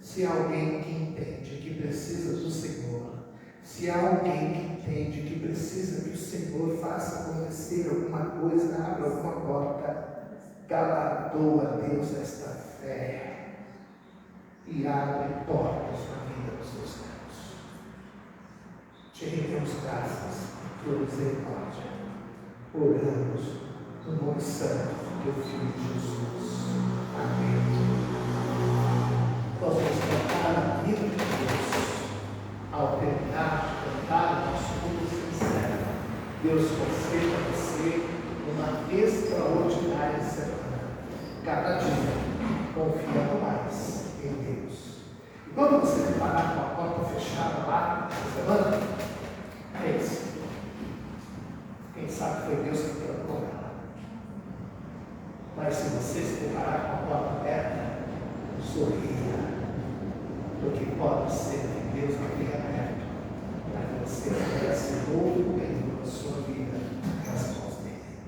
Se há alguém que entende que precisa do Senhor, se há alguém que entende que precisa que o Senhor faça acontecer alguma coisa, abra alguma porta, galardoa, Deus, esta fé e abre portas na vida dos seus servos. Te rendemos graças por tua misericórdia. Oramos no nome santo do teu Filho Jesus. Amém. Nós vamos cantar a vida de Deus. Ao terminar de cantar o nosso culto sincero, Deus conceda a você uma extraordinária semana. Cada dia, confiando mais em Deus. E quando você parar com a porta fechada lá essa semana, pense. Quem sabe foi Deus que trancou ela. Mas se você se deparar com a porta aberta, sorria. Porque pode ser que Deus não tenha aberto para que você tivesse novo período da sua vida nas mãos dele.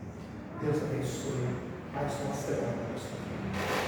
Deus abençoe mais uma semana da sua vida.